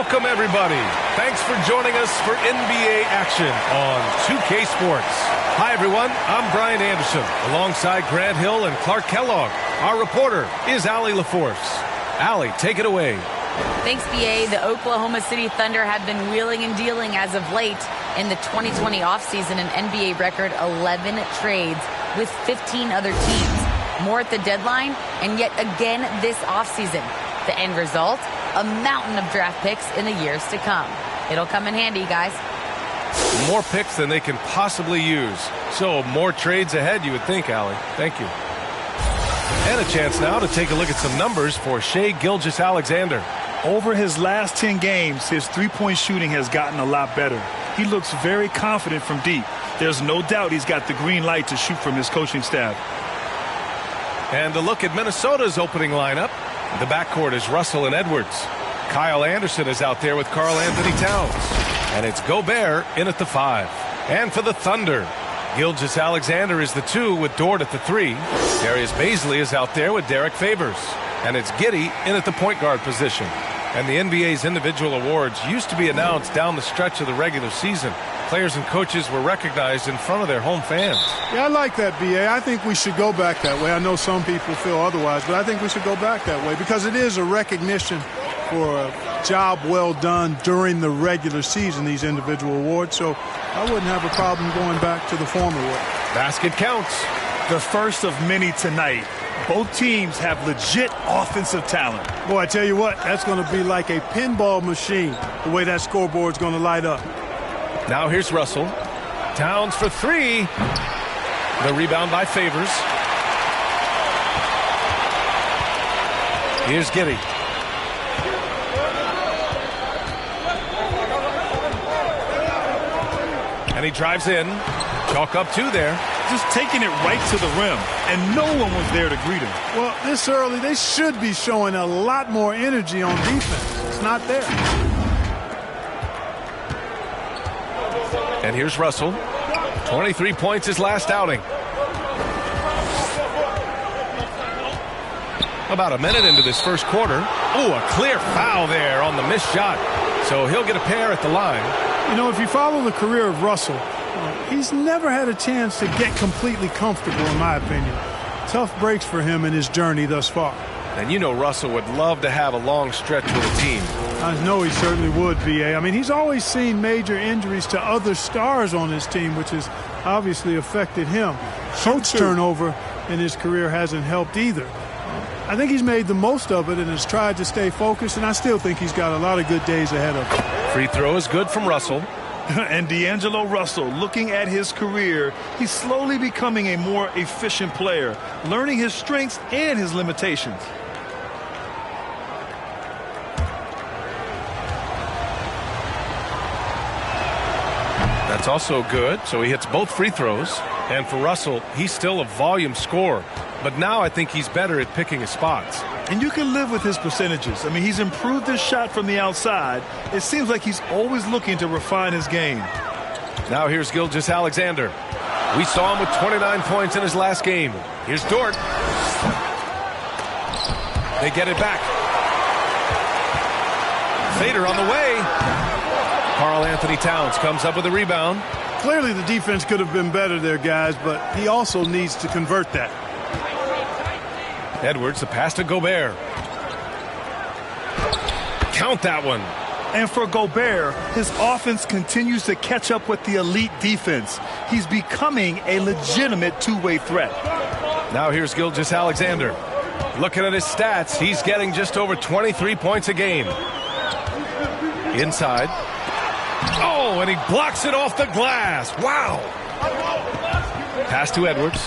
Welcome, everybody. Thanks for joining us for NBA action on 2K Sports. Hi, everyone. I'm Brian Anderson, alongside Grant Hill and Clark Kellogg. Our reporter is Allie LaForce. Allie, take it away. Thanks, BA. The Oklahoma City Thunder have been wheeling and dealing as of late. In the 2020 offseason, an NBA record 11 trades with 15 other teams. More at the deadline, and yet again this offseason. The end result? A mountain of draft picks in the years to come. It'll come in handy, guys. More picks than they can possibly use. So more trades ahead, you would think, Allie. Thank you. And a chance now to take a look at some numbers for Shai Gilgeous-Alexander. Over his last 10 games, his three-point shooting has gotten a lot better. He looks very confident from deep. There's no doubt he's got the green light to shoot from his coaching staff. And a look at Minnesota's opening lineup. The backcourt is Russell and Edwards. Kyle Anderson is out there with Karl Anthony Towns. And it's Gobert in at the 5. And for the Thunder, Gilgeous-Alexander is the 2 with Dort at the 3. Darius Bazley is out there with Derek Favors. And it's Giddey in at the point guard position. And the NBA's individual awards used to be announced down the stretch of the regular season. Players and coaches were recognized in front of their home fans. Yeah, I like that, B.A. I think we should go back that way. I know some people feel otherwise, but I think we should go back that way because it is a recognition for a job well done during the regular season, these individual awards. So I wouldn't have a problem going back to the former way. Basket counts. The first of many tonight. Both teams have legit offensive talent. Boy, I tell you what, that's going to be like a pinball machine, the way that scoreboard's going to light up. Now here's Russell. Towns for 3. The rebound by Favors. Here's Giddey. And he drives in. Chalk up 2 there. Just taking it right to the rim, and no one was there to greet him. Well, this early, they should be showing a lot more energy on defense. It's not there. And here's Russell. 23 points his last outing. About a minute into this first quarter. Oh, a clear foul there on the missed shot. So he'll get a pair at the line. You know, if you follow the career of Russell, he's never had a chance to get completely comfortable, in my opinion. Tough breaks for him in his journey thus far. And you know Russell would love to have a long stretch with a team. I know he certainly would, B.A. I mean, he's always seen major injuries to other stars on his team, which has obviously affected him. Coach turnover in his career hasn't helped either. I think he's made the most of it and has tried to stay focused, and I still think he's got a lot of good days ahead of him. Free throw is good from Russell. And D'Angelo Russell, looking at his career, he's slowly becoming a more efficient player, learning his strengths and his limitations. That's also good, so he hits both free throws. And for Russell, he's still a volume scorer. But now I think he's better at picking his spots. And you can live with his percentages. I mean, he's improved his shot from the outside. It seems like he's always looking to refine his game. Now here's Gilgeous-Alexander. We saw him with 29 points in his last game. Here's Dort. They get it back. Fader on the way. Karl Anthony Towns comes up with a rebound. Clearly the defense could have been better there, guys, but he also needs to convert that. Edwards, the pass to Gobert. Count that one. And for Gobert, his offense continues to catch up with the elite defense. He's becoming a legitimate two-way threat. Now here's Gilgeous-Alexander. Looking at his stats, he's getting just over 23 points a game. Inside. Oh, and he blocks it off the glass. Wow. Pass to Edwards.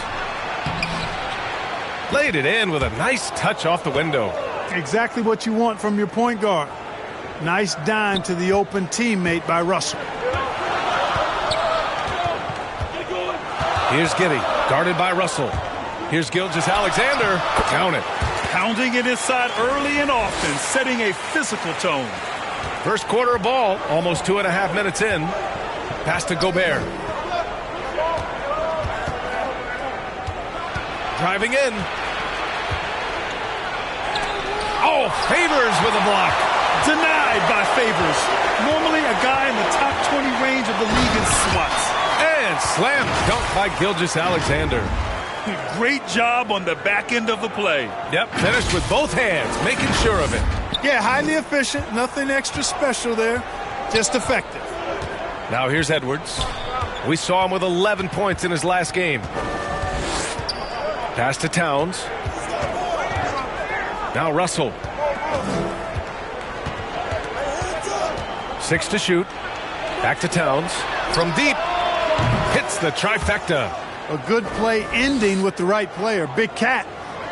Laid it in with a nice touch off the window. Exactly what you want from your point guard. Nice dime to the open teammate by Russell. Here's Giddey, guarded by Russell. Here's Gilgeous-Alexander. Count it. Pounding it inside early and often, setting a physical tone. First quarter of ball, almost 2.5 minutes in. Pass to Gobert. Driving in. Oh, Favors with a block. Denied by Favors. Normally a guy in the top 20 range of the league in swats. And slam dunk by Gilgeous-Alexander. Great job on the back end of the play. Yep, finished with both hands, making sure of it. Yeah, highly efficient. Nothing extra special there. Just effective. Now here's Edwards. We saw him with 11 points in his last game. Pass to Towns. Now Russell. 6 to shoot. Back to Towns. From deep. Hits the trifecta. A good play ending with the right player. Big Cat,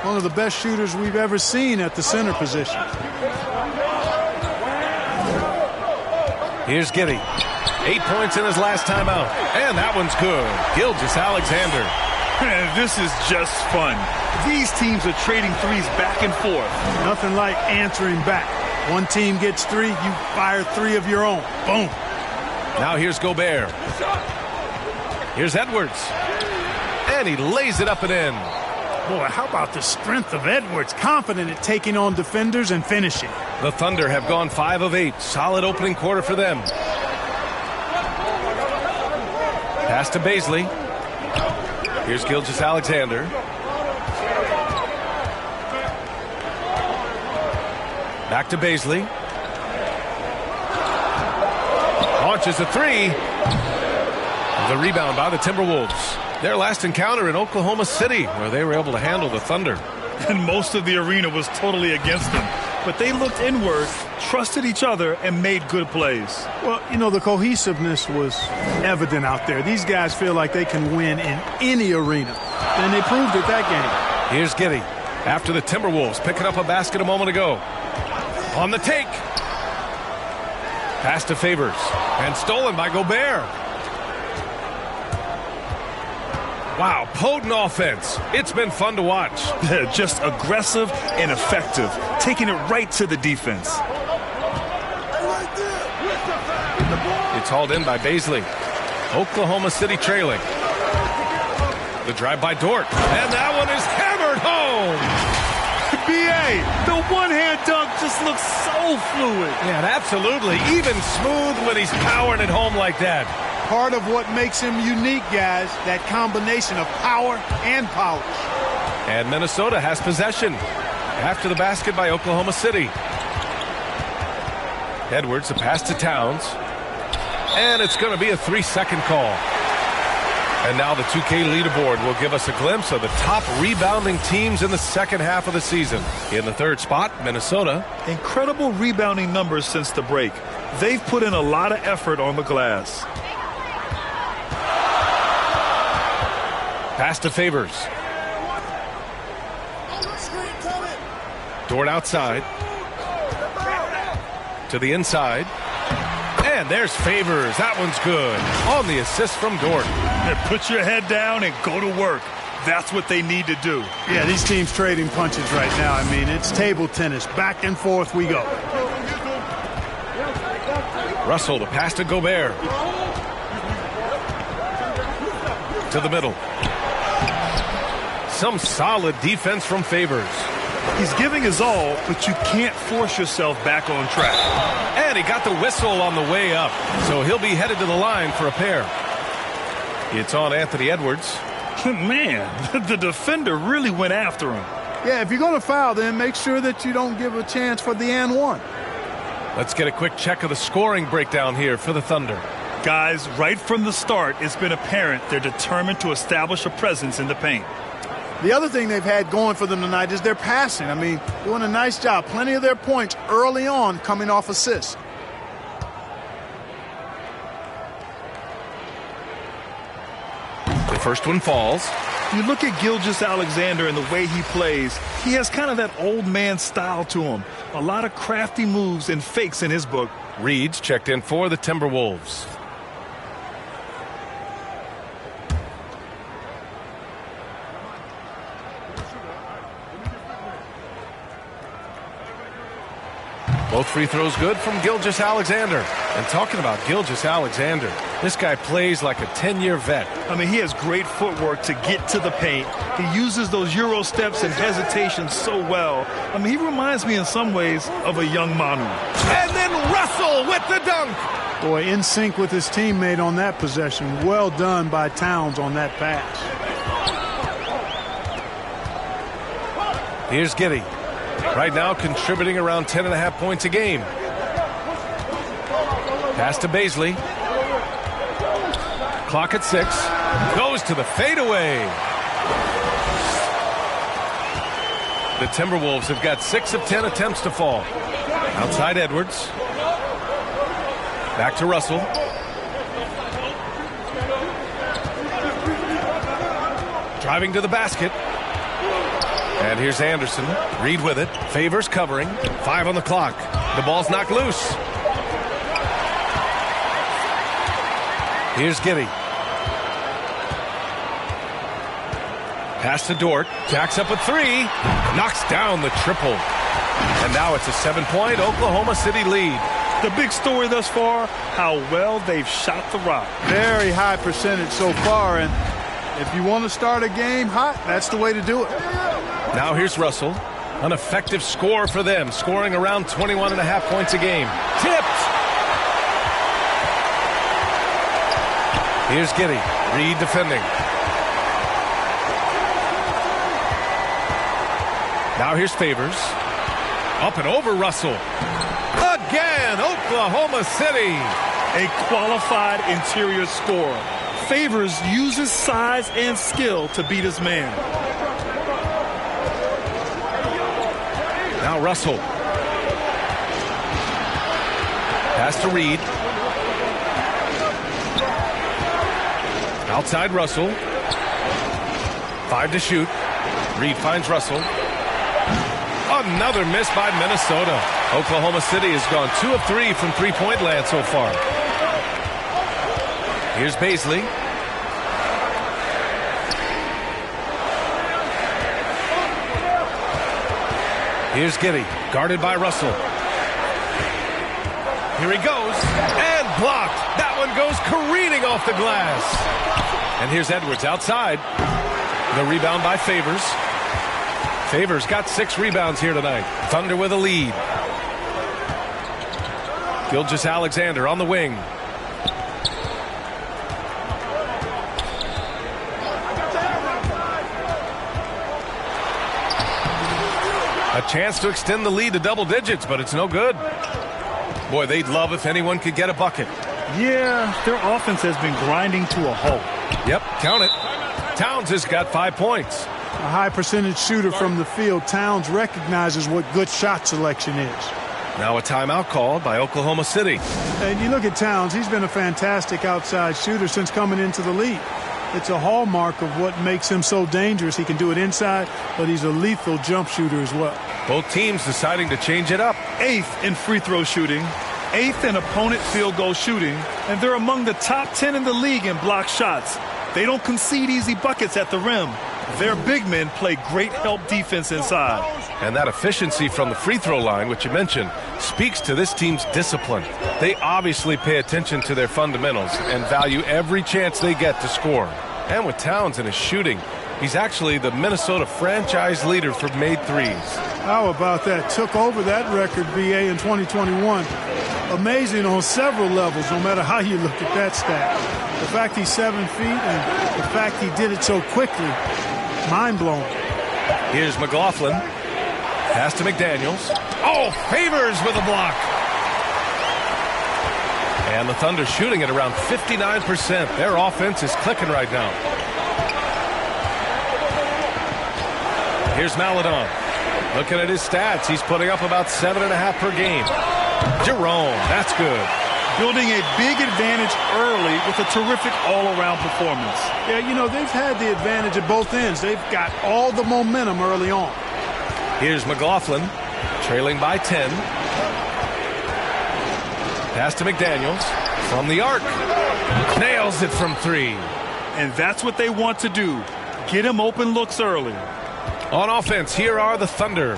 one of the best shooters we've ever seen at the center position. Here's Giddy. 8 points in his last time out. And that one's good. Gilgeous-Alexander. This is just fun. These teams are trading threes back and forth. Nothing like answering back. One team gets 3, you fire 3 of your own. Boom. Now here's Gobert. Here's Edwards. And he lays it up and in. Boy, how about the strength of Edwards? Confident at taking on defenders and finishing. The Thunder have gone 5 of 8. Solid opening quarter for them. Pass to Baisley. Here's Gilgeous-Alexander. Back to Baisley. Launches a 3. The rebound by the Timberwolves. Their last encounter in Oklahoma City, where they were able to handle the Thunder. And most of the arena was totally against them. But they looked inward, trusted each other, and made good plays. Well, you know, the cohesiveness was evident out there. These guys feel like they can win in any arena. And they proved it that game. Here's Giddy. After the Timberwolves picking up a basket a moment ago. On the take. Pass to Favors. And stolen by Gobert. Wow, potent offense. It's been fun to watch. Just aggressive and effective, taking it right to the defense. It's hauled in by Baisley. Oklahoma City trailing. The drive by Dort. And that one is hammered home. B.A., the one-hand dunk just looks so fluid. Yeah, absolutely. Even smooth when he's powering it home like that. Part of what makes him unique, guys, that combination of power and polish. And Minnesota has possession after the basket by Oklahoma City. Edwards, a pass to Towns. And it's going to be a 3-second call. And now the 2K leaderboard will give us a glimpse of the top rebounding teams in the second half of the season. In the third spot, Minnesota. Incredible rebounding numbers since the break. They've put in a lot of effort on the glass. Pass to Favors. Dort outside. To the inside. And there's Favors. That one's good. On the assist from Dort. Put your head down and go to work. That's what they need to do. Yeah, these teams trading punches right now. I mean, it's table tennis. Back and forth we go. Russell, the pass to Gobert. To the middle. Some solid defense from Favors. He's giving his all, but you can't force yourself back on track. And he got the whistle on the way up, so he'll be headed to the line for a pair. It's on Anthony Edwards. Man, the defender really went after him. Yeah, if you're going to foul, then make sure that you don't give a chance for the and one. Let's get a quick check of the scoring breakdown here for the Thunder. Guys, right from the start, it's been apparent they're determined to establish a presence in the paint. The other thing they've had going for them tonight is their passing. I mean, doing a nice job. Plenty of their points early on coming off assists. The first one falls. You look at Gilgeous-Alexander and the way he plays, he has kind of that old man style to him. A lot of crafty moves and fakes in his book. Reed's checked in for the Timberwolves. Both free throws good from Gilgeous-Alexander. And talking about Gilgeous-Alexander, this guy plays like a 10-year vet. I mean, he has great footwork to get to the paint. He uses those Euro steps and hesitations so well. I mean, he reminds me in some ways of a young Manu. And then Russell with the dunk. Boy, in sync with his teammate on that possession. Well done by Towns on that pass. Here's Giddey. Right now contributing around 10.5 points a game. Pass to Baisley. Clock at 6. Goes to the fadeaway. The Timberwolves have got 6 of 10 attempts to fall. Outside Edwards. Back to Russell. Driving to the basket. And here's Anderson. Reed with it. Favors covering. 5 on the clock. The ball's knocked loose. Here's Giddey. Pass to Dort. Jacks up with 3. Knocks down the triple. And now it's a 7-point Oklahoma City lead. The big story thus far, how well they've shot the rock. Very high percentage so far, and if you want to start a game hot, that's the way to do it. Now here's Russell. An effective score for them, scoring around 21.5 points a game. Tipped! Here's Giddey. Reed defending. Now here's Favors. Up and over Russell. Again, Oklahoma City. A qualified interior scorer. Favors uses size and skill to beat his man. Now Russell. Pass to Reed. Outside Russell. 5 to shoot. Reed finds Russell. Another miss by Minnesota. Oklahoma City has gone 2 of 3 from three-point land so far. Here's Baisley. Here's Giddey, guarded by Russell. Here he goes, and blocked. That one goes careening off the glass. And here's Edwards outside. The rebound by Favors. Favors got 6 rebounds here tonight. Thunder with a lead. Gilgeous-Alexander on the wing. A chance to extend the lead to double digits, but it's no good. Boy, they'd love if anyone could get a bucket. Yeah, their offense has been grinding to a halt. Yep, count it. Towns has got 5 points. A high percentage shooter from the field. Towns recognizes what good shot selection is. Now a timeout called by Oklahoma City. And you look at Towns, he's been a fantastic outside shooter since coming into the league. It's a hallmark of what makes him so dangerous. He can do it inside, but he's a lethal jump shooter as well. Both teams deciding to change it up. 8th in free throw shooting, 8th in opponent field goal shooting, and they're among the top 10 in the league in block shots. They don't concede easy buckets at the rim. Their big men play great help defense inside. And that efficiency from the free throw line, which you mentioned, speaks to this team's discipline. They obviously pay attention to their fundamentals and value every chance they get to score. And with Towns in his shooting, he's actually the Minnesota franchise leader for made threes. How about that? Took over that record, BA, in 2021. Amazing on several levels, no matter how you look at that stat. The fact he's 7 feet and the fact he did it so quickly, mind-blowing. Here's McLaughlin. Pass to McDaniels. Oh, Favors with a block. And the Thunder shooting at around 59%. Their offense is clicking right now. Here's Maladon. Looking at his stats, he's putting up about 7.5 per game. Jerome, that's good. Building a big advantage early with a terrific all-around performance. Yeah, you know, they've had the advantage at both ends. They've got all the momentum early on. Here's McLaughlin, trailing by 10. Pass to McDaniels from the arc. Nails it from 3. And that's what they want to do. Get him open looks early. On offense, here are the Thunder.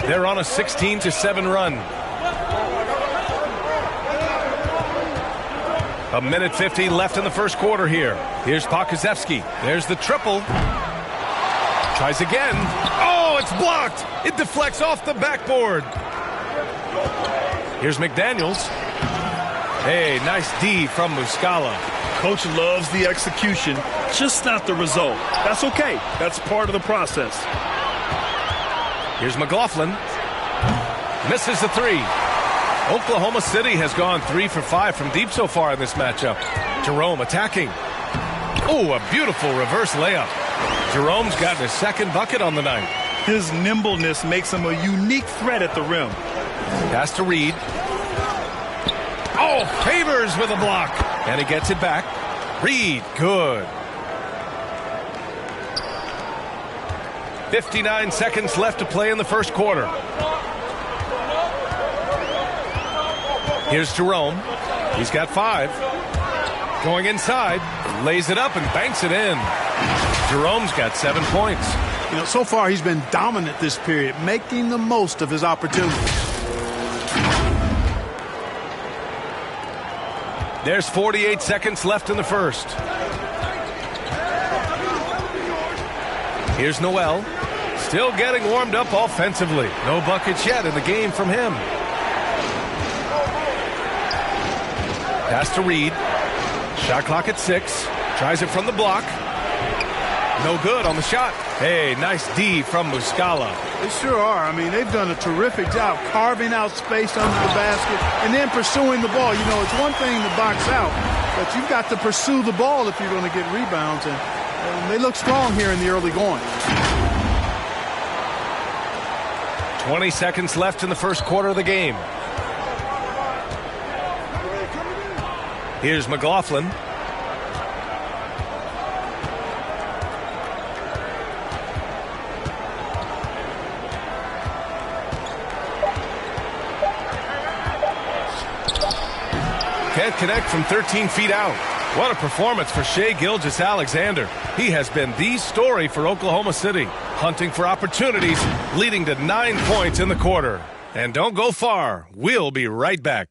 They're on a 16-7 run. A minute 50 left in the first quarter here. Here's Pokusevski. There's the triple. Tries again. Oh, it's blocked. It deflects off the backboard. Here's McDaniels. Hey, nice D from Muscala. Coach loves the execution, just not the result. That's okay. That's part of the process. Here's McLaughlin. Misses the three. Oklahoma City has gone 3 for 5 from deep so far in this matchup. Jerome attacking. Oh, a beautiful reverse layup. Jerome's gotten his second bucket on the night. His nimbleness makes him a unique threat at the rim. Pass to Reed. Oh, Favors with a block. And he gets it back. Reed, good. 59 seconds left to play in the first quarter. Here's Jerome. He's got 5. Going inside. Lays it up and banks it in. Jerome's got 7 points. You know, so far he's been dominant this period, making the most of his opportunities. There's 48 seconds left in the first. Here's Noel. Still getting warmed up offensively. No buckets yet in the game from him. Pass to Reed. Shot clock at 6. Tries it from the block. No good on the shot. Hey, nice D from Muscala. They sure are. I mean, they've done a terrific job carving out space under the basket and then pursuing the ball. You know, it's one thing to box out, but you've got to pursue the ball if you're going to get rebounds. And they look strong here in the early going. 20 seconds left in the first quarter of the game. Here's McLaughlin. Can't connect from 13 feet out. What a performance for Shai Gilgeous-Alexander. He has been the story for Oklahoma City, hunting for opportunities, leading to 9 points in the quarter. And don't go far. We'll be right back.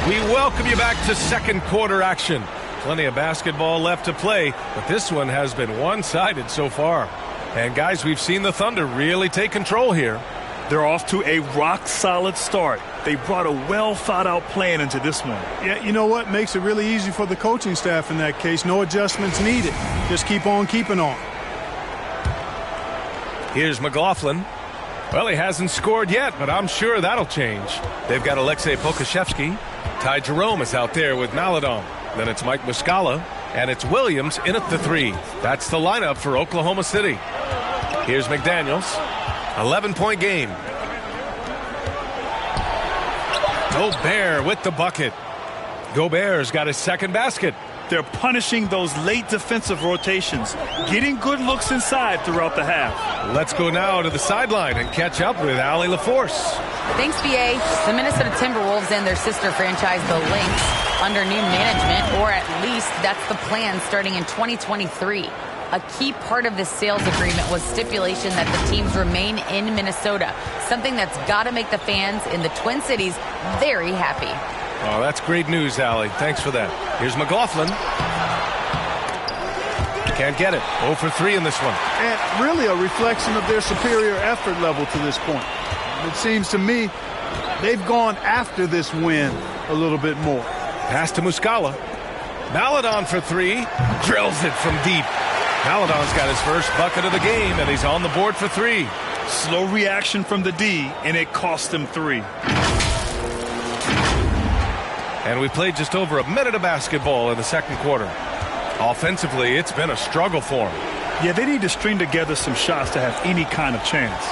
We welcome you back to second quarter action. Plenty of basketball left to play, but this one has been one-sided so far. And guys, we've seen the Thunder really take control here. They're off to a rock-solid start. They brought a well-thought-out plan into this one. Yeah, you know what? Makes it really easy for the coaching staff in that case. No adjustments needed. Just keep on keeping on. Here's McLaughlin. Well, he hasn't scored yet, but I'm sure that'll change. They've got Alexei Pokusevski. Ty Jerome is out there with Maladon. Then it's Mike Muscala, and it's Williams in at the 3. That's the lineup for Oklahoma City. Here's McDaniels. 11-point game. Gobert with the bucket. Gobert's got his second basket. They're punishing those late defensive rotations, getting good looks inside throughout the half. Let's go now to the sideline and catch up with Allie LaForce. Thanks, BA. The Minnesota Timberwolves and their sister franchise, the Lynx, under new management, or at least that's the plan starting in 2023. A key part of this sales agreement was stipulation that the teams remain in Minnesota, something that's got to make the fans in the Twin Cities very happy. Oh, that's great news, Allie. Thanks for that. Here's McLaughlin. Can't get it. 0 for 3 in this one. And really a reflection of their superior effort level to this point. It seems to me they've gone after this win a little bit more. Pass to Muscala. Maladon for 3. Drills it from deep. Maladon's got his first bucket of the game, and he's on the board for 3. Slow reaction from the D, and it cost him 3. And we played just over a minute of basketball in the second quarter. Offensively, it's been a struggle for them. Yeah, they need to string together some shots to have any kind of chance.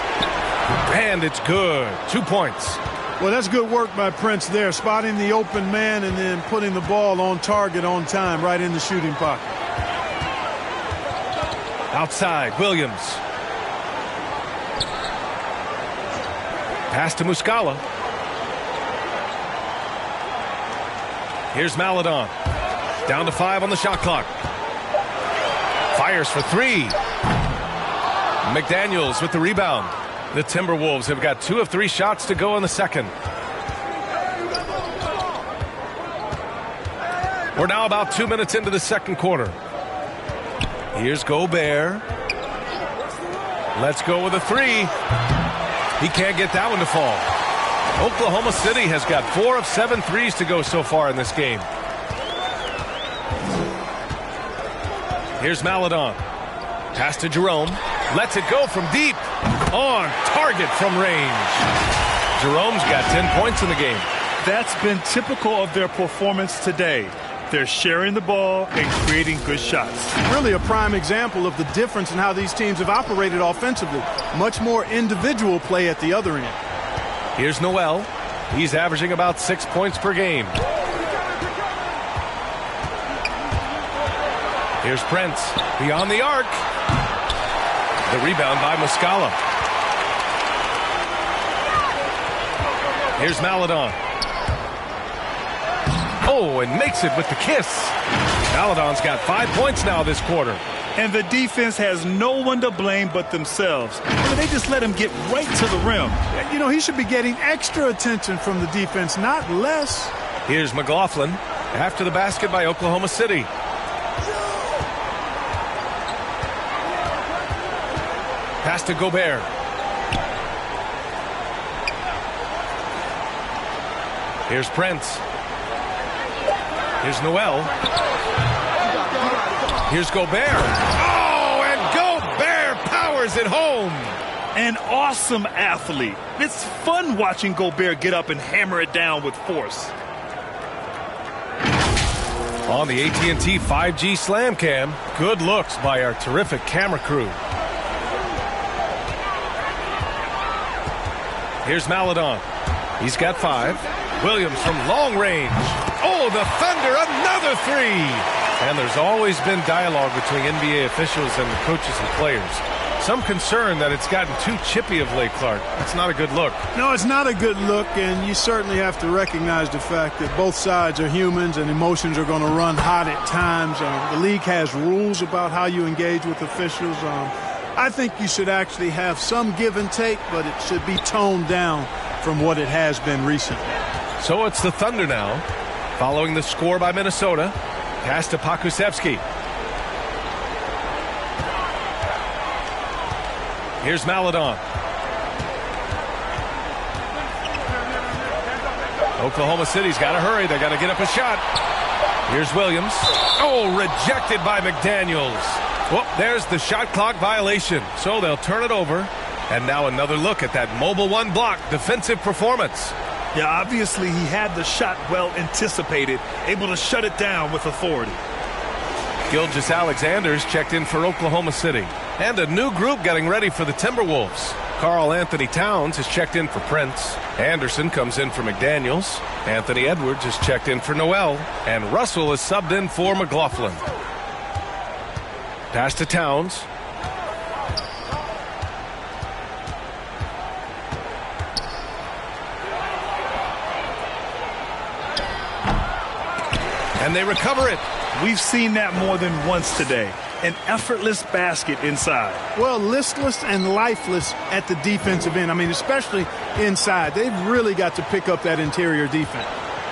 And it's good. 2 points. Well, that's good work by Prince there, spotting the open man and then putting the ball on target on time right in the shooting pocket. Outside, Williams. Pass to Muscala. Here's Maledon. Down to 5 on the shot clock. Fires for 3. McDaniels with the rebound. The Timberwolves have got 2 of 3 shots to go in the second. We're now about 2 minutes into the second quarter. Here's Gobert. Let's go with a 3. He can't get that one to fall. Oklahoma City has got 4 of 7 threes to go so far in this game. Here's Maledon. Pass to Jerome. Lets it go from deep. On target from range. Jerome's got 10 points in the game. That's been typical of their performance today. They're sharing the ball and creating good shots. Really a prime example of the difference in how these teams have operated offensively. Much more individual play at the other end. Here's Noel. He's averaging about 6 points per game. Here's Prince. Beyond the arc. The rebound by Muscala. Here's Maledon. Oh, and makes it with the kiss. Maledon's got 5 points now this quarter. And the defense has no one to blame but themselves. They just let him get right to the rim. You know, he should be getting extra attention from the defense, not less. Here's McLaughlin after the basket by Oklahoma City. Pass to Gobert. Here's Prince. Here's Noel. Here's Gobert. Oh, and Gobert powers it home. An awesome athlete. It's fun watching Gobert get up and hammer it down with force. On the AT&T 5G Slam Cam, good looks by our terrific camera crew. Here's Maledon. He's got 5. Williams from long range. Oh, the Thunder, another 3. And there's always been dialogue between NBA officials and the coaches and players. Some concern that it's gotten too chippy of late, Clark. It's not a good look. No, it's not a good look, and you certainly have to recognize the fact that both sides are humans and emotions are going to run hot at times. The league has rules about how you engage with officials. I think you should actually have some give and take, but it should be toned down from what it has been recently. So it's the Thunder now, following the score by Minnesota. Pass to Pokusevski. Here's Maledon. Oklahoma City's got to hurry. They got to get up a shot. Here's Williams. Oh, rejected by McDaniels. Well, there's the shot clock violation. So they'll turn it over. And now another look at that mobile 1 block defensive performance. Yeah, obviously he had the shot well anticipated, able to shut it down with authority. Gilgeous-Alexander's checked in for Oklahoma City. And a new group getting ready for the Timberwolves. Karl-Anthony Towns has checked in for Prince. Anderson comes in for McDaniels. Anthony Edwards has checked in for Noel. And Russell is subbed in for McLaughlin. Pass to Towns. And they recover it. We've seen that more than once today. An effortless basket inside. Well, listless and lifeless at the defensive end. I mean, especially inside. They've really got to pick up that interior defense.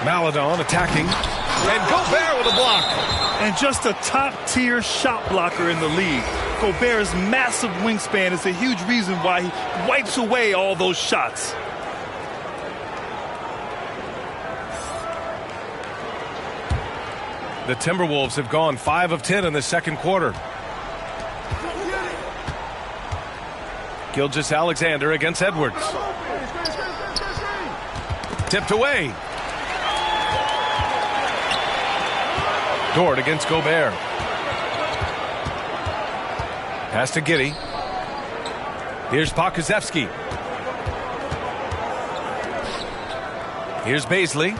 Maledon attacking. And Gobert with a block. And just a top-tier shot blocker in the league. Gobert's massive wingspan is a huge reason why he wipes away all those shots. The Timberwolves have gone 5 of 10 in the second quarter. Gilgeous-Alexander against Edwards. Tipped away. Dort against Gobert. Pass to Giddey. Here's Pokusevski. Here's Baisley.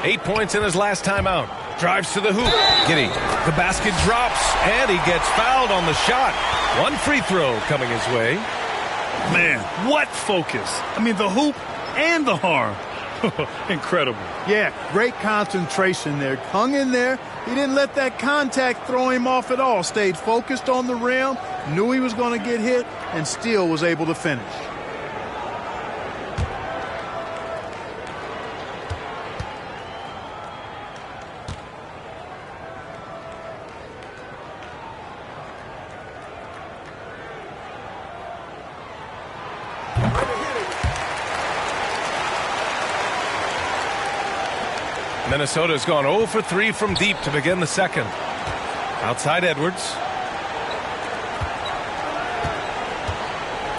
8 points in his last timeout. Drives to the hoop. Giddey. The basket drops, and he gets fouled on the shot. 1 free throw coming his way. Man, what focus. I mean, the hoop and the harm. Incredible. Yeah, great concentration there. Hung in there. He didn't let that contact throw him off at all. Stayed focused on the rim, knew he was going to get hit, and still was able to finish. Minnesota's gone 0 for 3 from deep to begin the second. Outside Edwards.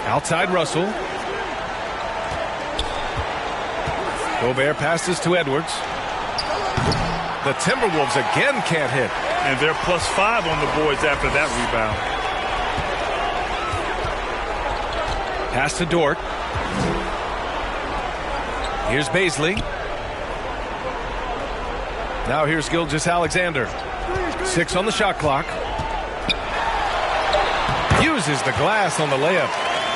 Outside Russell. Gobert passes to Edwards. The Timberwolves again can't hit. And they're +5 on the boards after that rebound. Pass to Dort. Here's Baisley. Now here's Gilgeous-Alexander. 6 on the shot clock. Uses the glass on the layup.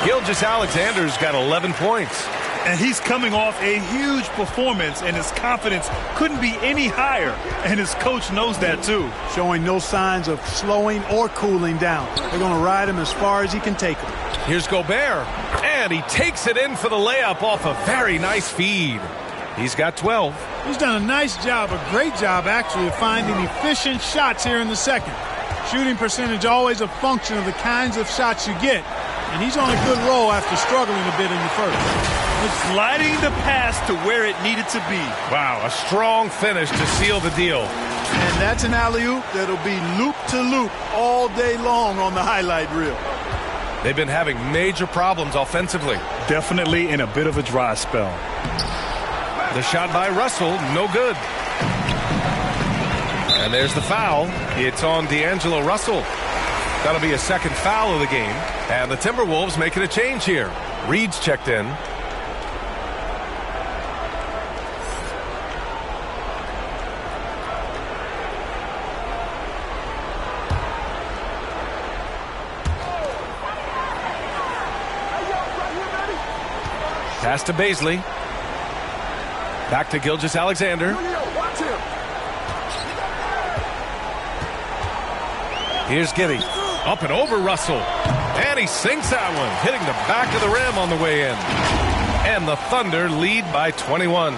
Gilgeous-Alexander's got 11 points. And he's coming off a huge performance, and his confidence couldn't be any higher. And his coach knows that, too. Showing no signs of slowing or cooling down. They're going to ride him as far as he can take him. Here's Gobert. And he takes it in for the layup off a very nice feed. He's got 12. He's done a nice job, a great job, actually, of finding efficient shots here in the second. Shooting percentage always a function of the kinds of shots you get. And he's on a good roll after struggling a bit in the first. Sliding the pass to where it needed to be. Wow, a strong finish to seal the deal. And that's an alley-oop that'll be loop-to-loop all day long on the highlight reel. They've been having major problems offensively. Definitely in a bit of a dry spell. The shot by Russell, no good. And there's the foul. It's on D'Angelo Russell. That'll be a second foul of the game. And the Timberwolves making a change here. Reed's checked in. Pass to Baisley. Back to Gilgeous-Alexander. Here's Giddey. Up and over Russell. And he sinks that one, hitting the back of the rim on the way in. And the Thunder lead by 21.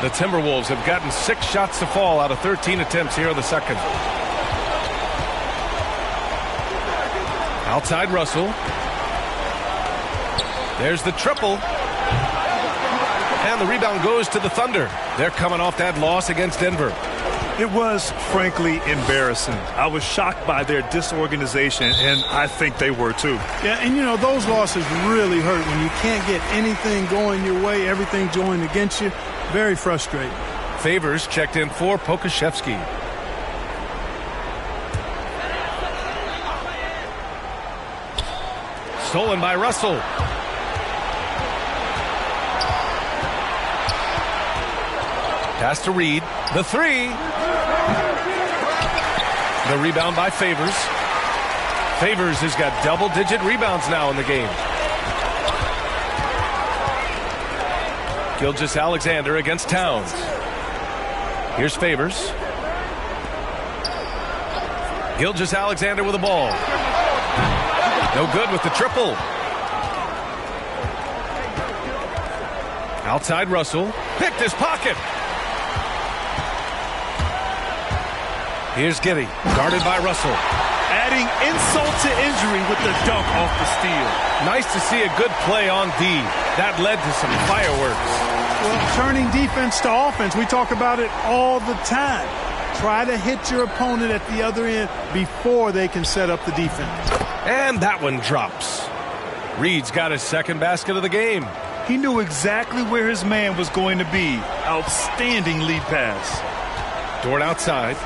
The Timberwolves have gotten 6 shots to fall out of 13 attempts here in the second. Outside Russell. There's the triple. And the rebound goes to the Thunder. They're coming off that loss against Denver. It was, frankly, embarrassing. I was shocked by their disorganization, and I think they were, too. Yeah, and, you know, those losses really hurt when you can't get anything going your way, everything's going against you. Very frustrating. Favors checked in for Pokusevski. Stolen by Russell. Pass to Reed. The three. The rebound by Favors. Favors has got double-digit rebounds now in the game. Gilgeous-Alexander against Towns. Here's Favors. Gilgeous-Alexander with the ball. No good with the triple. Outside Russell. Picked his pocket. Here's Giddey, guarded by Russell. Adding insult to injury with the dunk off the steal. Nice to see a good play on D. That led to some fireworks. Well, turning defense to offense, we talk about it all the time. Try to hit your opponent at the other end before they can set up the defense. And that one drops. Reed's got his second basket of the game. He knew exactly where his man was going to be. Outstanding lead pass. Dort outside.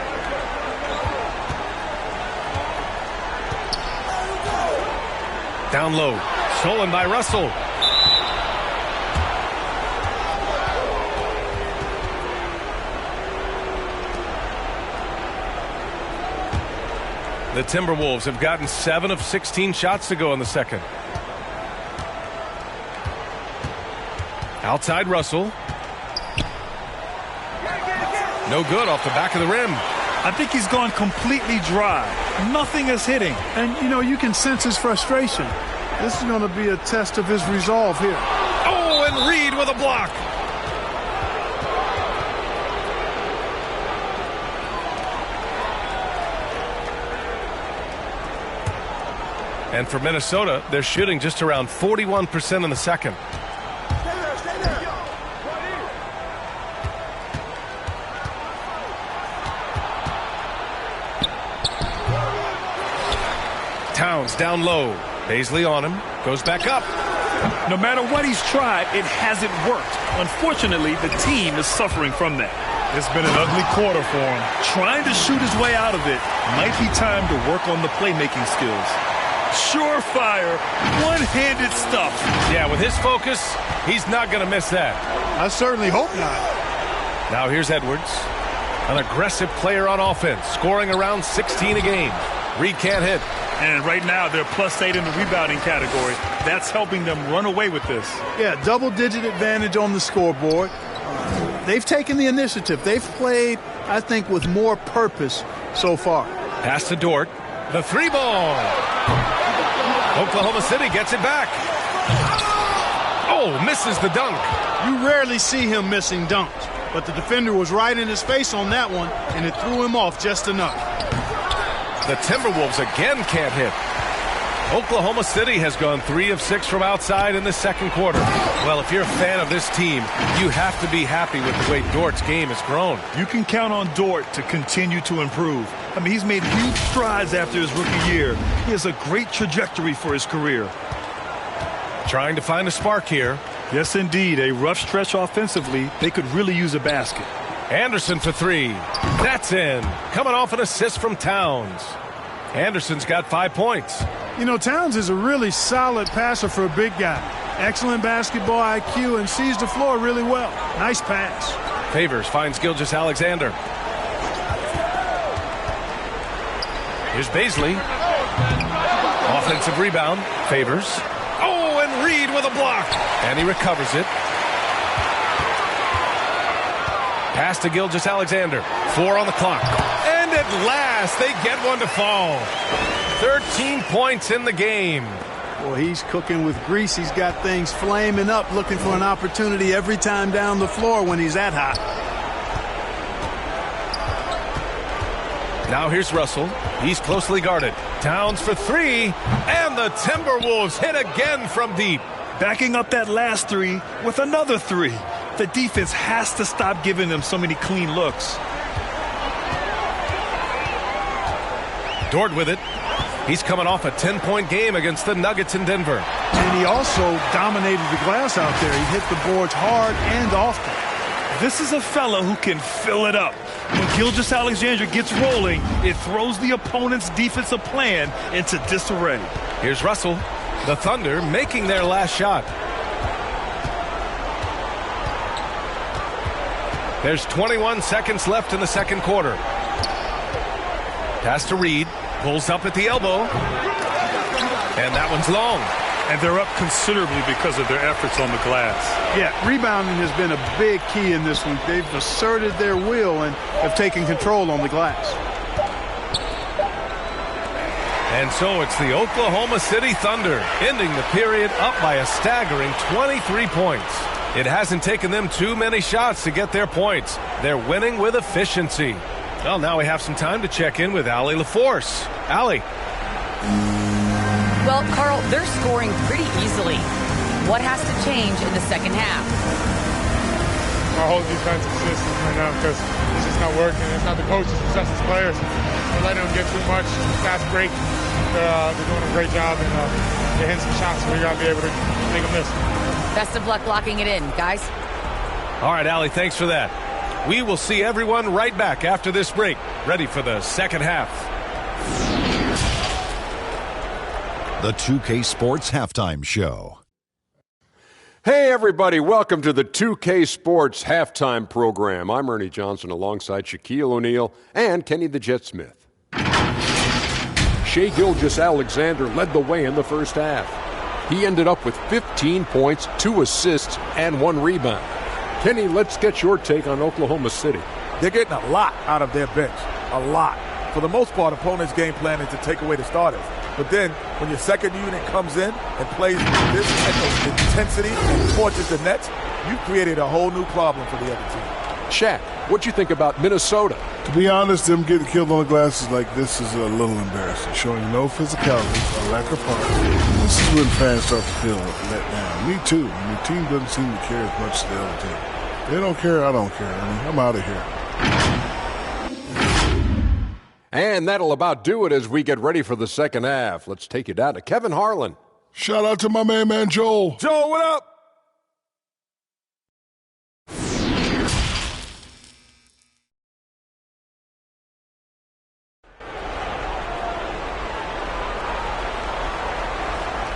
Down low. Stolen by Russell. The Timberwolves have gotten 7 of 16 shots to go in the second. Outside Russell. No good off the back of the rim. I think he's gone completely dry. Nothing is hitting. And, you know, you can sense his frustration. This is going to be a test of his resolve here. Oh, and Reed with a block. And for Minnesota, they're shooting just around 41% in the second. Towns down low. Baisley on him. Goes back up. No matter what he's tried, it hasn't worked. Unfortunately, the team is suffering from that. It's been an ugly quarter for him. Trying to shoot his way out of it might be time to work on the playmaking skills. Surefire, one-handed stuff. Yeah, with his focus, he's not going to miss that. I certainly hope not. Now here's Edwards. An aggressive player on offense, scoring around 16 a game. Reed can't hit. And right now, they're +8 in the rebounding category. That's helping them run away with this. Yeah, double-digit advantage on the scoreboard. They've taken the initiative. They've played, I think, with more purpose so far. Pass to Dort. The 3-ball. Oklahoma City gets it back. Oh, misses the dunk. You rarely see him missing dunks, but the defender was right in his face on that one, and it threw him off just enough. The Timberwolves again can't hit. Oklahoma City has gone 3 of 6 from outside in the second quarter. Well, if you're a fan of this team, you have to be happy with the way Dort's game has grown. You can count on Dort to continue to improve. I mean, he's made huge strides after his rookie year. He has a great trajectory for his career. Trying to find a spark here. Yes, indeed. A rough stretch offensively. They could really use a basket. Anderson for 3. That's in. Coming off an assist from Towns. Anderson's got 5 points. You know, Towns is a really solid passer for a big guy. Excellent basketball IQ and sees the floor really well. Nice pass. Favors finds Gilgeous-Alexander. Here's Baisley. Offensive rebound. Favors. Oh, and Reed with a block. And he recovers it. Pass to Gilgeous-Alexander. 4 on the clock. And at last, they get one to fall. 13 points in the game. Well, he's cooking with grease. He's got things flaming up, looking for an opportunity every time down the floor when he's that hot. Now here's Russell. He's closely guarded. Towns for 3. And the Timberwolves hit again from deep. Backing up that last 3 with another 3. The defense has to stop giving them so many clean looks. Dort with it. He's coming off a 10-point game against the Nuggets in Denver. And he also dominated the glass out there. He hit the boards hard and often. This is a fella who can fill it up. When Gilgeous-Alexander gets rolling, it throws the opponent's defensive plan into disarray. Here's Russell. The Thunder making their last shot. There's 21 seconds left in the second quarter. Pass to Reed. Pulls up at the elbow. And that one's long. And they're up considerably because of their efforts on the glass. Yeah, rebounding has been a big key in this one. They've asserted their will and have taken control on the glass. And so it's the Oklahoma City Thunder ending the period up by a staggering 23 points. It hasn't taken them too many shots to get their points. They're winning with efficiency. Well, now we have some time to check in with Allie LaForce. Allie. Well, Carl, they're scoring pretty easily. What has to change in the second half? Our whole defensive system right now, because it's just not working. It's not the coaches, it's just the players. We're letting them get too much. Fast break. They're doing a great job, and they're hitting some shots, so we got to be able to make them miss. Best of luck locking it in, guys. All right, Allie, thanks for that. We will see everyone right back after this break, ready for the second half. The 2K Sports Halftime Show. Hey, everybody. Welcome to the 2K Sports Halftime Program. I'm Ernie Johnson alongside Shaquille O'Neal and Kenny the Jet Smith. Shai Gilgeous-Alexander led the way in the first half. He ended up with 15 points, 2 assists, and 1 rebound. Kenny, let's get your take on Oklahoma City. They're getting a lot out of their bench. A lot. For the most part, opponents' game plan is to take away the starters. But then, when your second unit comes in and plays with this type of intensity and torches the nets, you've created a whole new problem for the other team. Shaq, what you think about Minnesota? To be honest, them getting killed on the glass is like this is a little embarrassing, showing no physicality, a lack of heart. This is when fans start to feel let down. Me too. The team doesn't seem to care as much as the other team. They don't care, I don't care. I'm out of here. And that'll about do it as we get ready for the second half. Let's take you down to Kevin Harlan. Shout out to my man Joel. Joel, what up?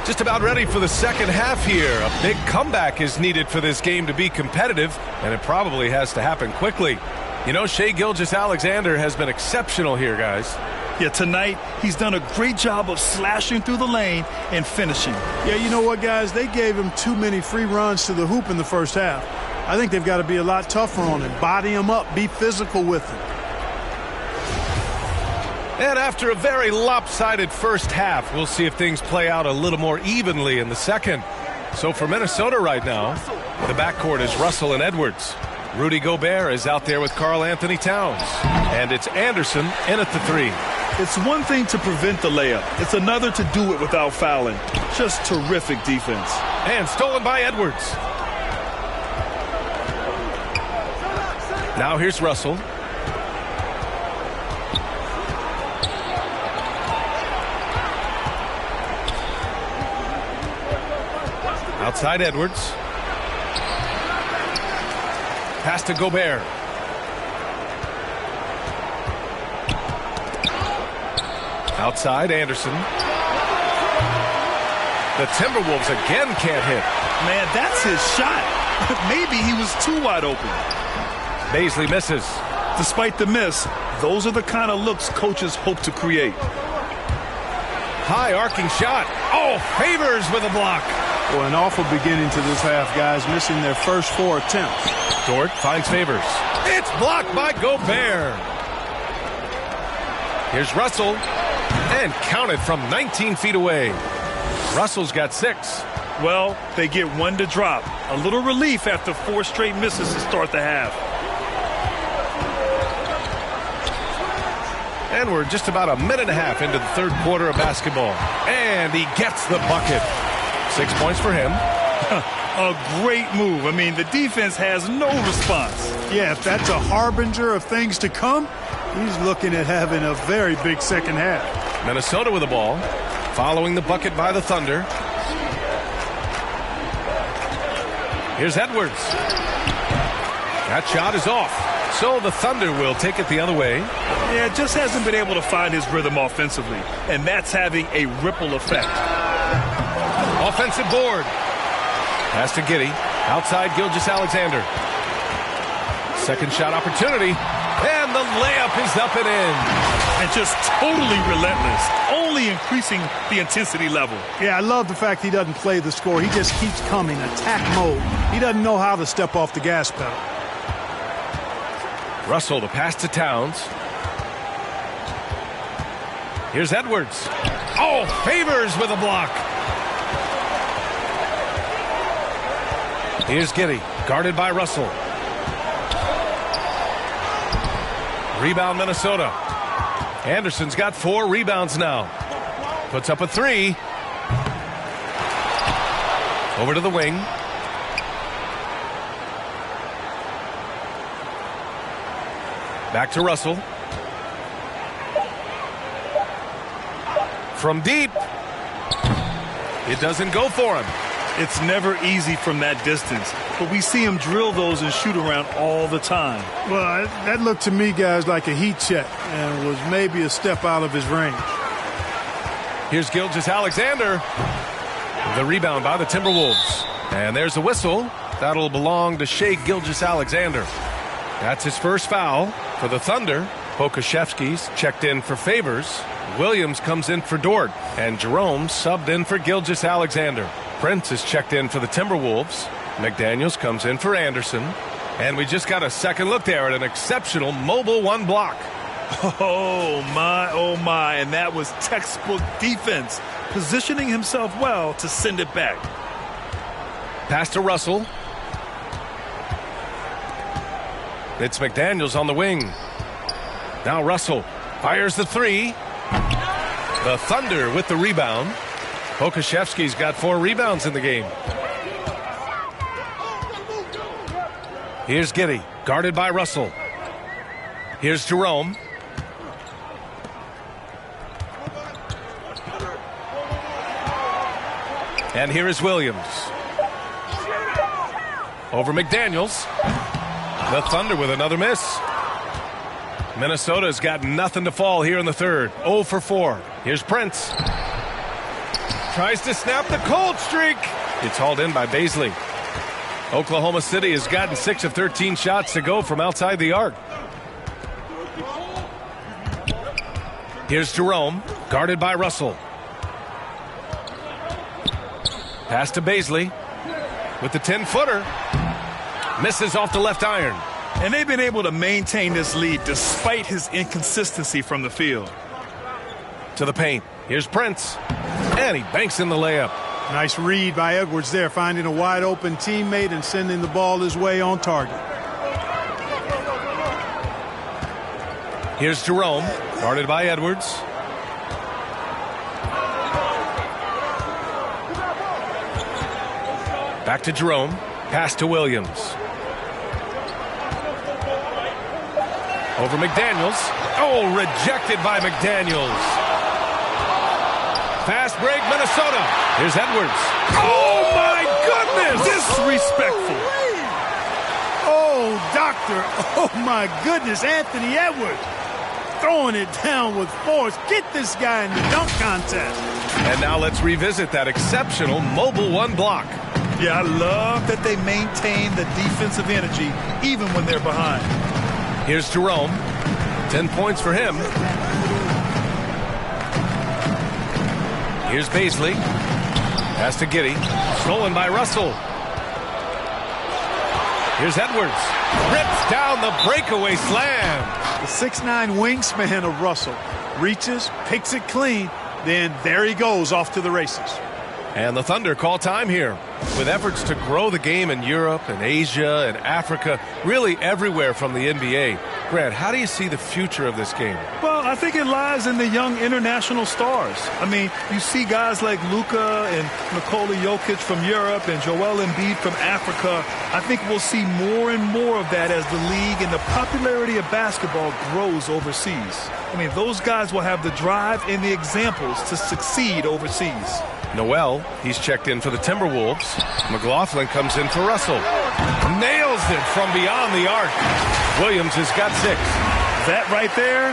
Just about ready for the second half here. A big comeback is needed for this game to be competitive, and it probably has to happen quickly. You know, Shai Gilgeous-Alexander has been exceptional here, guys. Yeah, tonight he's done a great job of slashing through the lane and finishing. Yeah, you know what, guys? They gave him too many free runs to the hoop in the first half. I think they've got to be a lot tougher on him. Body him up. Be physical with him. And after a very lopsided first half, we'll see if things play out a little more evenly in the second. So for Minnesota right now, the backcourt is Russell and Edwards. Rudy Gobert is out there with Karl Anthony Towns. And it's Anderson in at the 3. It's one thing to prevent the layup. It's another to do it without fouling. Just terrific defense. And stolen by Edwards. Now here's Russell. Outside Edwards. Pass to Gobert. Outside Anderson. The Timberwolves again can't hit. Man, that's his shot. Maybe he was too wide open. Baisley misses. Despite the miss, those are the kind of looks coaches hope to create. High arcing shot. Oh, Favors with a block. Well, an awful beginning to this half, guys, missing their first 4 attempts. Dort finds Favors. It's blocked by Gobert. Here's Russell. And counted from 19 feet away. Russell's got 6. Well, they get 1 to drop. A little relief after 4 straight misses to start the half. And we're just about a minute and a half into the third quarter of basketball. And he gets the bucket. 6 points for him. A great move. I mean, the defense has no response. Yeah, if that's a harbinger of things to come, he's looking at having a very big second half. Minnesota with the ball, following the bucket by the Thunder. Here's Edwards. That shot is off. So the Thunder will take it the other way. Yeah, just hasn't been able to find his rhythm offensively, and that's having a ripple effect. Offensive board. Pass to Giddey. Outside Gilgeous-Alexander. Second shot opportunity. And the layup is up and in. And just totally relentless, only increasing the intensity level. Yeah, I love the fact he doesn't play the score. He just keeps coming, attack mode. He doesn't know how to step off the gas pedal. Russell, the pass to Towns. Here's Edwards. Oh, Favors with a block. Here's Giddey, guarded by Russell. Rebound Minnesota. Anderson's got 4 rebounds now. Puts up a 3. Over to the wing. Back to Russell. From deep. It doesn't go for him. It's never easy from that distance, but we see him drill those and shoot around all the time. Well, that looked to me, guys, like a heat check and was maybe a step out of his range. Here's Gilgeous-Alexander. The rebound by the Timberwolves. And there's a whistle. That'll belong to Shai Gilgeous-Alexander. That's his first foul for the Thunder. Pokusevski's checked in for Favors. Williams comes in for Dort, and Jerome subbed in for Gilgeous-Alexander. Prince is checked in for the Timberwolves. McDaniels comes in for Anderson. And we just got a second look there at an exceptional mobile one block. Oh, my. And that was textbook defense, positioning himself well to send it back. Pass to Russell. It's McDaniels on the wing. Now Russell fires the three. The Thunder with the rebound. Pokuševski's got 4 rebounds in the game. Here's Giddey, guarded by Russell. Here's Jerome. And here is Williams. Over McDaniels. The Thunder with another miss. Minnesota's got nothing to fall here in the third. 0 for 4. Here's Prince. Tries to snap the cold streak. It's hauled in by Baisley. Oklahoma City has gotten 6 of 13 shots to go from outside the arc. Here's Jerome, guarded by Russell. Pass to Baisley with the 10-footer. Misses off the left iron. And they've been able to maintain this lead despite his inconsistency from the field. To the paint. Here's Prince. And he banks in the layup. Nice read by Edwards there, finding a wide open teammate and sending the ball his way on target. Here's Jerome, guarded by Edwards. Back to Jerome. Pass to Williams. Over McDaniels. Oh, rejected by McDaniels. Fast break, Minnesota. Here's Edwards. Oh, my goodness! Disrespectful. Oh, doctor. Oh, my goodness. Anthony Edwards throwing it down with force. Get this guy in the dunk contest. And now let's revisit that exceptional mobile one block. Yeah, I love that they maintain the defensive energy even when they're behind. Here's Jerome. 10 points for him. Here's Baisley. Pass to Giddey. Stolen by Russell. Here's Edwards. Rips down the breakaway slam. The 6'9" wingspan of Russell reaches, picks it clean, then there he goes off to the races. And the Thunder call time here. With efforts to grow the game in Europe and Asia and Africa, really everywhere from the NBA. Grant, how do you see the future of this game? Well, I think it lies in the young international stars. I mean, you see guys like Luka and Nikola Jokic from Europe and Joel Embiid from Africa. I think we'll see more and more of that as the league and the popularity of basketball grows overseas. I mean, those guys will have the drive and the examples to succeed overseas. Noel, he's checked in for the Timberwolves. McLaughlin comes in for Russell. Nails it from beyond the arc. Williams has got 6. That right there,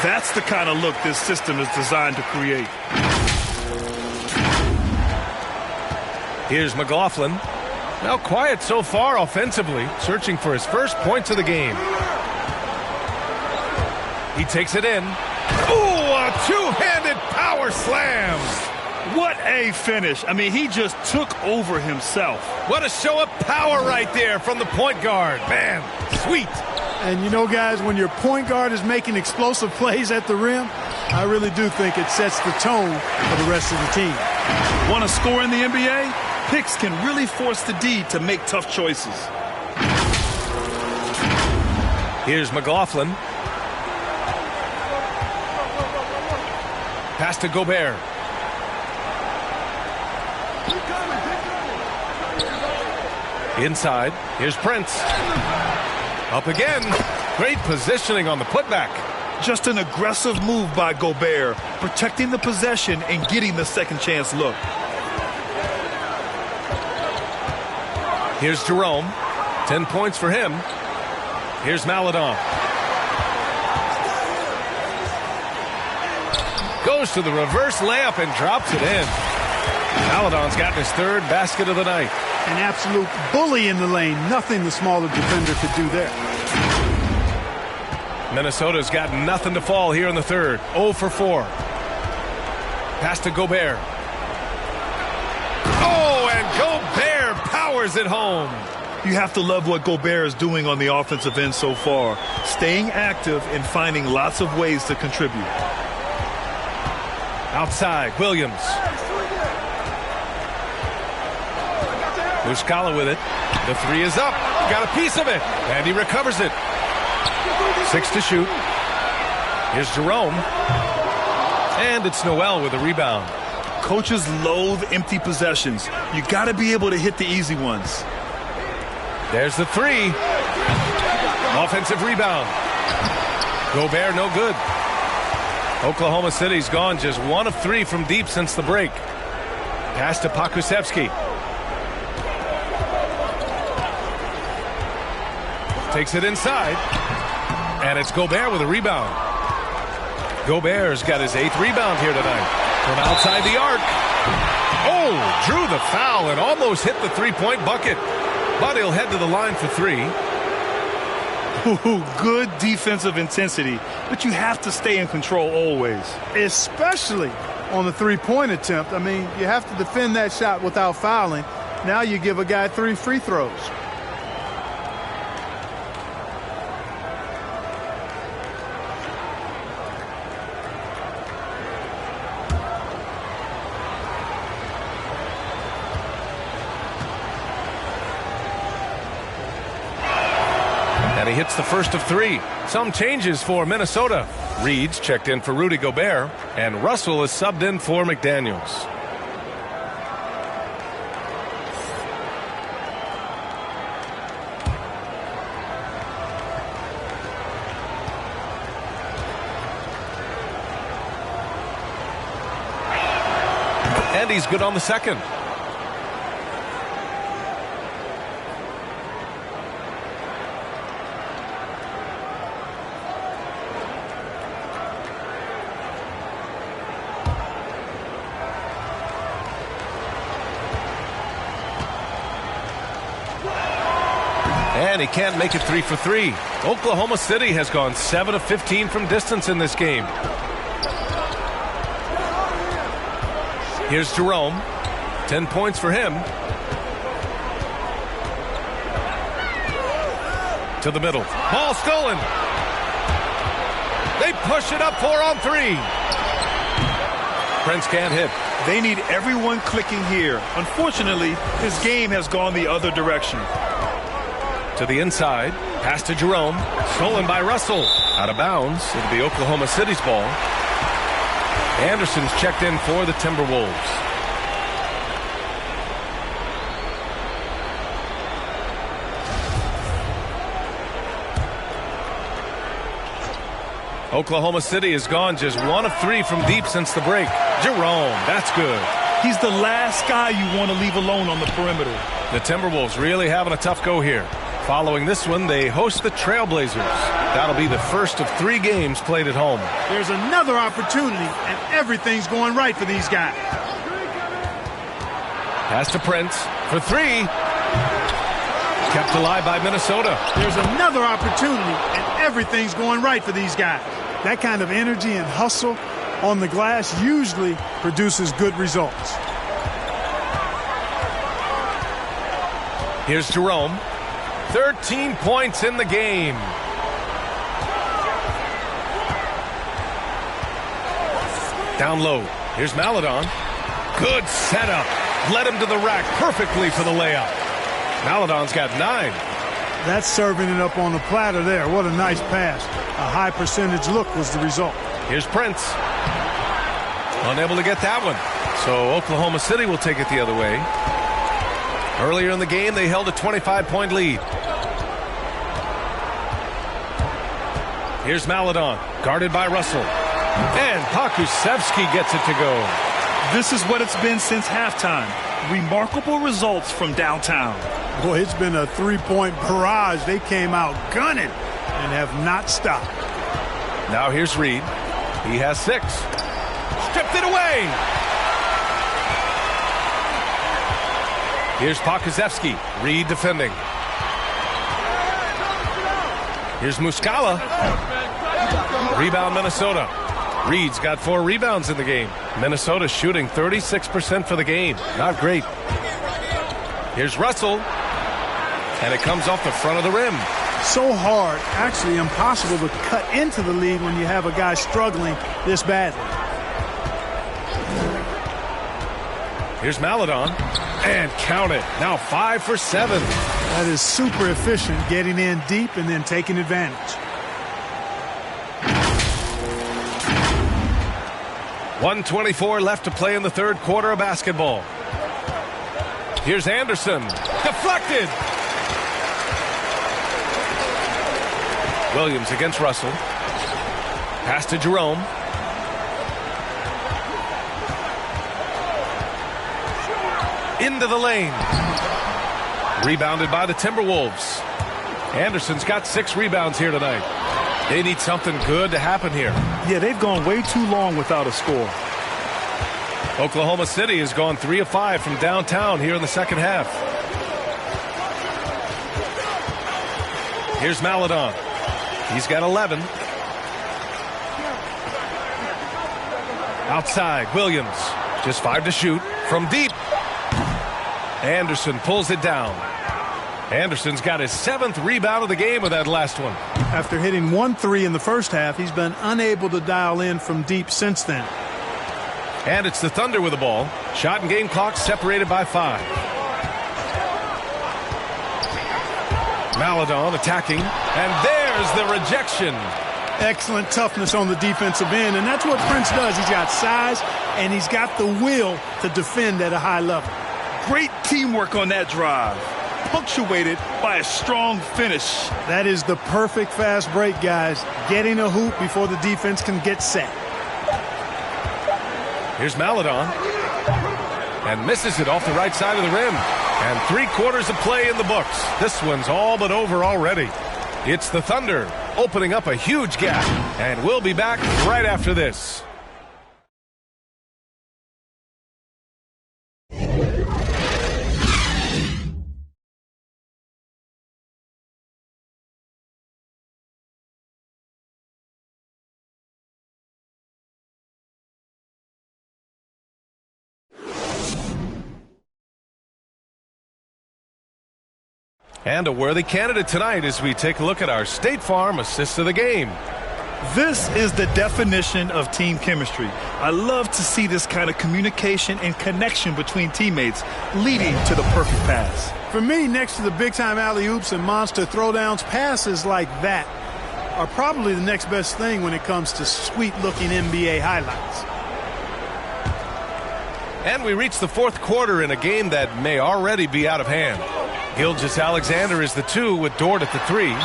that's the kind of look this system is designed to create. Here's McLaughlin. Now quiet so far offensively, searching for his first points of the game. He takes it in. Ooh, a two-handed power slam. What a finish. I mean, he just took over himself. What a show of power right there from the point guard. Man, sweet. And you know, guys, when your point guard is making explosive plays at the rim, I really do think it sets the tone for the rest of the team. Want to score in the NBA? Picks can really force the D to make tough choices. Here's McLaughlin. Pass to Gobert. Inside, here's Prince. Up again. Great positioning on the putback. Just an aggressive move by Gobert, protecting the possession and getting the second chance look. Here's Jerome. 10 points for him. Here's Maledon. Goes to the reverse layup and drops it in. Maledon's gotten his 3rd basket of the night. An absolute bully in the lane. Nothing the smaller defender could do there. Minnesota's got nothing to fall here in the 3rd. 0 for 4. Pass to Gobert. Oh, and Gobert powers it home. You have to love what Gobert is doing on the offensive end so far, staying active and finding lots of ways to contribute. Outside, Williams. Muscala with it. The three is up. Got a piece of it. And he recovers it. 6 to shoot. Here's Jerome. And it's Noel with a rebound. Coaches loathe empty possessions. You got to be able to hit the easy ones. There's the three. Offensive rebound. Gobert no good. Oklahoma City's gone just 1 of 3 from deep since the break. Pass to Pokusevski. Takes it inside. And it's Gobert with a rebound. Gobert's got his 8th rebound here tonight. From outside the arc. Oh, drew the foul and almost hit the three-point bucket. But he'll head to the line for 3. Ooh, good defensive intensity, but you have to stay in control always. Especially on the three-point attempt. I mean, you have to defend that shot without fouling. Now you give a guy 3 free throws. And he hits the first of 3. Some changes for Minnesota. Reed's checked in for Rudy Gobert, and Russell is subbed in for McDaniels. And he's good on the second. And he can't make it 3 for 3. Oklahoma City has gone 7 of 15 from distance in this game. Here's Jerome. 10 points for him. To the middle. Ball stolen. They push it up 4 on 3. Prince can't hit. They need everyone clicking here. Unfortunately, his game has gone the other direction. To the inside. Pass to Jerome. Stolen by Russell. Out of bounds. It'll be Oklahoma City's ball. Anderson's checked in for the Timberwolves. Oklahoma City has gone just 1 of 3 from deep since the break. Jerome, that's good. He's the last guy you want to leave alone on the perimeter. The Timberwolves really having a tough go here. Following this one, they host the Trailblazers. That'll be the first of 3 games played at home. There's another opportunity, and everything's going right for these guys. Pass to Prince for 3. Kept alive by Minnesota. There's another opportunity, and everything's going right for these guys. That kind of energy and hustle on the glass usually produces good results. Here's Jerome. 13 points in the game. Down low. Here's Maledon. Good setup. Led him to the rack perfectly for the layup. Maledon's got 9. That's serving it up on the platter there. What a nice pass. A high percentage look was the result. Here's Prince. Unable to get that one. So Oklahoma City will take it the other way. Earlier in the game, they held a 25-point lead. Here's Maledon, guarded by Russell. And Pokusevski gets it to go. This is what it's been since halftime. Remarkable results from downtown. Boy, it's been a 3-point barrage. They came out gunning and have not stopped. Now here's Reed. He has 6. Stripped it away. Here's Pokusevski. Reed defending. Here's Muscala. Rebound Minnesota. Reed's got 4 rebounds in the game. Minnesota shooting 36% for the game. Not great. Here's Russell. And it comes off the front of the rim. So hard, actually impossible to cut into the lead when you have a guy struggling this badly. Here's Maledon. And count it. Now 5 for 7. That is super efficient, getting in deep and then taking advantage. 1:24 left to play in the third quarter of basketball. Here's Anderson. Deflected. Williams against Russell. Pass to Jerome. Into the lane. Rebounded by the Timberwolves. Anderson's got 6 rebounds here tonight. They need something good to happen here. Yeah, they've gone way too long without a score. Oklahoma City has gone 3 of 5 from downtown here in the second half. Here's Maledon. He's got 11. Outside, Williams. Just 5 to shoot from deep. Anderson pulls it down. Anderson's got his 7th rebound of the game with that last one. After hitting 1 3 in the first half, he's been unable to dial in from deep since then. And it's the Thunder with the ball. Shot and game clock separated by 5. Maledon attacking. And there's the rejection. Excellent toughness on the defensive end, and that's what Prince does. He's got size, and he's got the will to defend at a high level. Great teamwork on that drive, punctuated by a strong finish. That is the perfect fast break, guys. Getting a hoop before the defense can get set. Here's Maledon. And misses it off the right side of the rim. And 3 quarters of play in the books. This one's all but over already. It's the Thunder opening up a huge gap. And we'll be back right after this. And a worthy candidate tonight as we take a look at our State Farm assist of the game. This is the definition of team chemistry. I love to see this kind of communication and connection between teammates leading to the perfect pass. For me, next to the big-time alley-oops and monster throwdowns, passes like that are probably the next best thing when it comes to sweet-looking NBA highlights. And we reach the fourth quarter in a game that may already be out of hand. Gilgeous-Alexander is the 2 with Dort at the 3.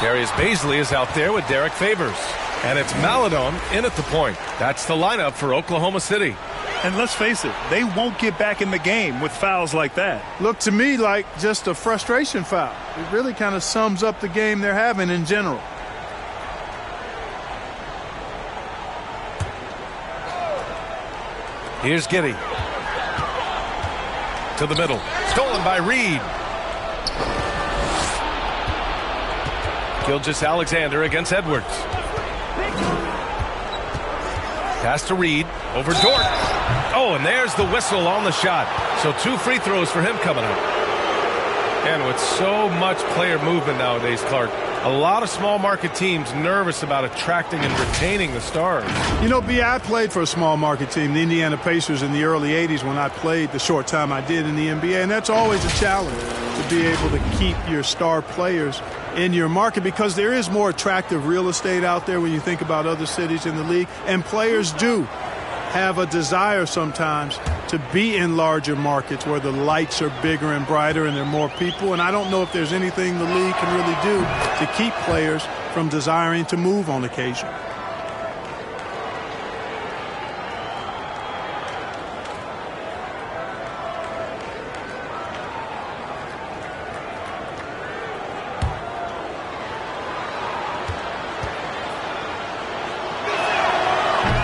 Darius Baisley is out there with Derek Favors. And it's Maledon in at the point. That's the lineup for Oklahoma City. And let's face it, they won't get back in the game with fouls like that. Looked to me like just a frustration foul. It really kind of sums up the game they're having in general. Here's Giddey. To the middle. Stolen by Reed. Gilgeous-Alexander against Edwards. Pass to Reed. Over Dort. Oh, and there's the whistle on the shot. So 2 free throws for him coming up. And with so much player movement nowadays, Clark, a lot of small market teams nervous about attracting and retaining the stars. You know, B, I played for a small market team, the Indiana Pacers, in the early 80s when I played the short time I did in the NBA. And that's always a challenge to be able to keep your star players in your market because there is more attractive real estate out there when you think about other cities in the league. And players do have a desire sometimes to be in larger markets where the lights are bigger and brighter and there are more people. And I don't know if there's anything the league can really do to keep players from desiring to move on occasion.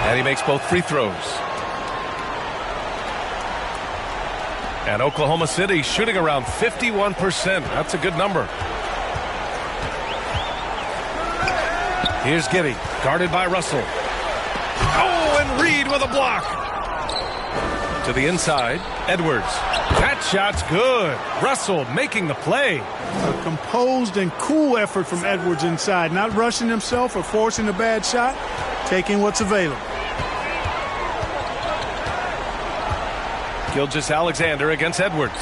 And he makes both free throws. And Oklahoma City shooting around 51%. That's a good number. Here's Giddey, guarded by Russell. Oh, and Reed with a block. To the inside, Edwards. That shot's good. Russell making the play. A composed and cool effort from Edwards inside, not rushing himself or forcing a bad shot, taking what's available. Gilgeous-Alexander against Edwards.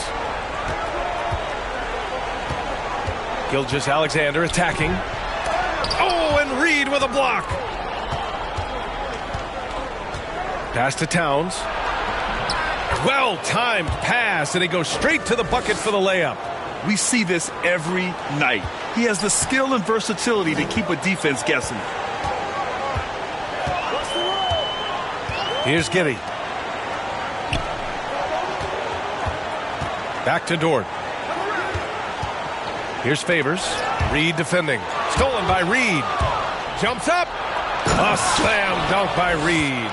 Gilgeous-Alexander attacking. Oh, and Reed with a block. Pass to Towns. Well-timed pass, and he goes straight to the bucket for the layup. We see this every night. He has the skill and versatility to keep a defense guessing. Here's Giddey. Back to Dort. Here's Favors. Reed defending. Stolen by Reed. Jumps up. A slam dunk by Reed.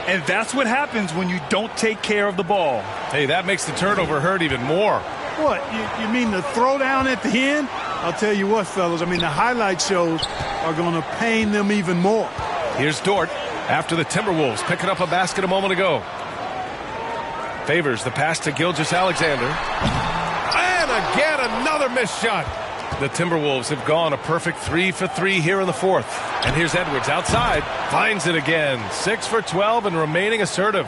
And that's what happens when you don't take care of the ball. Hey, that makes the turnover hurt even more. What, you mean the throwdown at the end? I'll tell you what, fellas, I mean, the highlight shows are going to pain them even more. Here's Dort after the Timberwolves picking up a basket a moment ago. Favors the pass to Gilgeous-Alexander. And again, another missed shot. The Timberwolves have gone a perfect 3 for 3 here in the fourth. And here's Edwards outside. Finds it again. 6 for 12 and remaining assertive.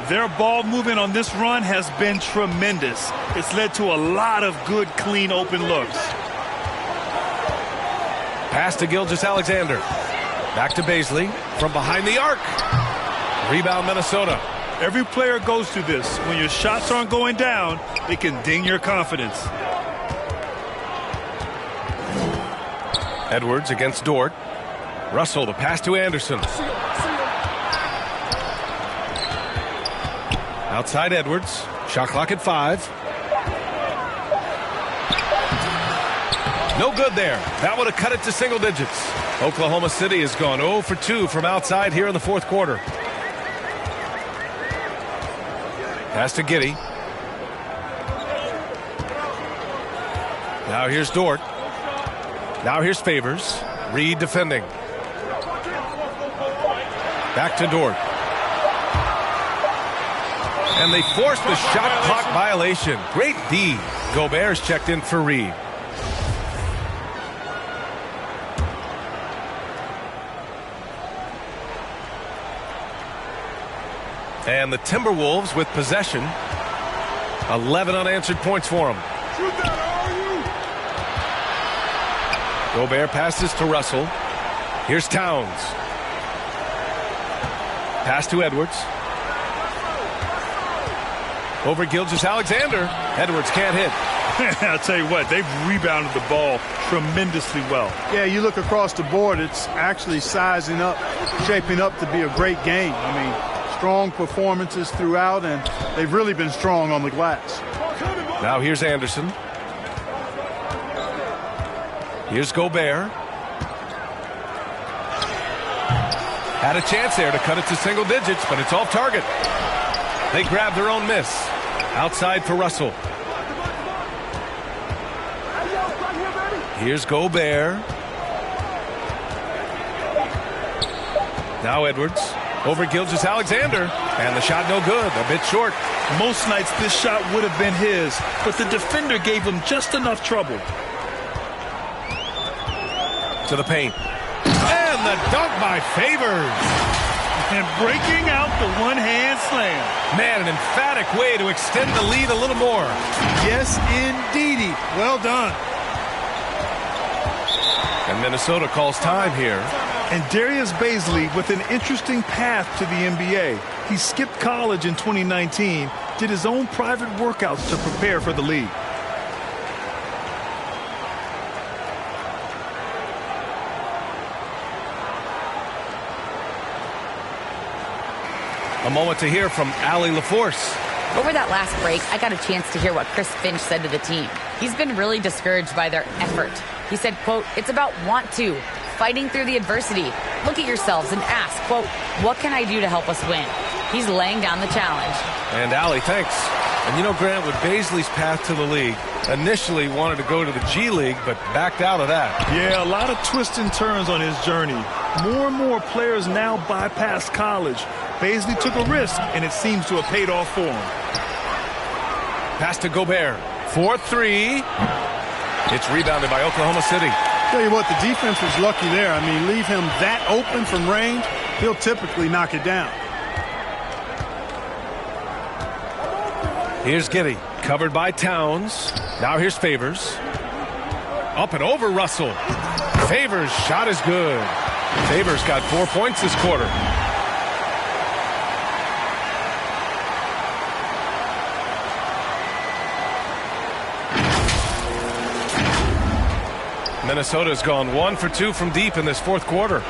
Their ball movement on this run has been tremendous. It's led to a lot of good, clean, open looks. Pass to Gilgeous-Alexander. Back to Baisley from behind the arc. Rebound Minnesota. Every player goes through this. When your shots aren't going down, it can ding your confidence. Edwards against Dort. Russell, the pass to Anderson. Outside Edwards. Shot clock at 5. No good there. That would have cut it to single digits. Oklahoma City has gone 0 for 2 from outside here in the fourth quarter. Pass to Giddey. Now here's Dort. Now here's Favors. Reed defending. Back to Dort. And they forced the shot clock violation. Great D. Gobert's checked in for Reed. And the Timberwolves with possession. 11 unanswered points for them. Gobert passes to Russell. Here's Towns. Pass to Edwards. Over Gilgeous-Alexander. Edwards can't hit. I'll tell you what, they've rebounded the ball tremendously well. Yeah, you look across the board, it's actually sizing up, shaping up to be a great game. I mean, strong performances throughout, and they've really been strong on the glass. Now here's Anderson. Here's Gobert. Had a chance there to cut it to single digits, but it's off target. They grab their own miss. Outside for Russell. Here's Gobert. Now Edwards. Over Gilgeous-Alexander. And the shot no good. A bit short. Most nights this shot would have been his, but the defender gave him just enough trouble. To the paint. And the dunk by Favors. And breaking out the one-hand slam. Man, an emphatic way to extend the lead a little more. Yes, indeedy. Well done. And Minnesota calls time here. And Darius Baisley with an interesting path to the NBA. He skipped college in 2019, did his own private workouts to prepare for the league. A moment to hear from Allie LaForce. Over that last break, I got a chance to hear what Chris Finch said to the team. He's been really discouraged by their effort. He said, quote, "It's about want to, fighting through the adversity. Look at yourselves and ask, quote, what can I do to help us win?" He's laying down the challenge. And Allie, thanks. And you know, Grant, with Baisley's path to the league, initially wanted to go to the G League, but backed out of that. Yeah, a lot of twists and turns on his journey. More and more players now bypass college. Baisley took a risk, and it seems to have paid off for him. Pass to Gobert. 4-3. It's rebounded by Oklahoma City. Tell you what, the defense was lucky there. I mean, leave him that open from range, he'll typically knock it down. Here's Giddey, covered by Towns. Now here's Favors. Up and over Russell. Favors' shot is good. Favors got 4 points this quarter. Minnesota's gone 1 for 2 from deep in this fourth quarter.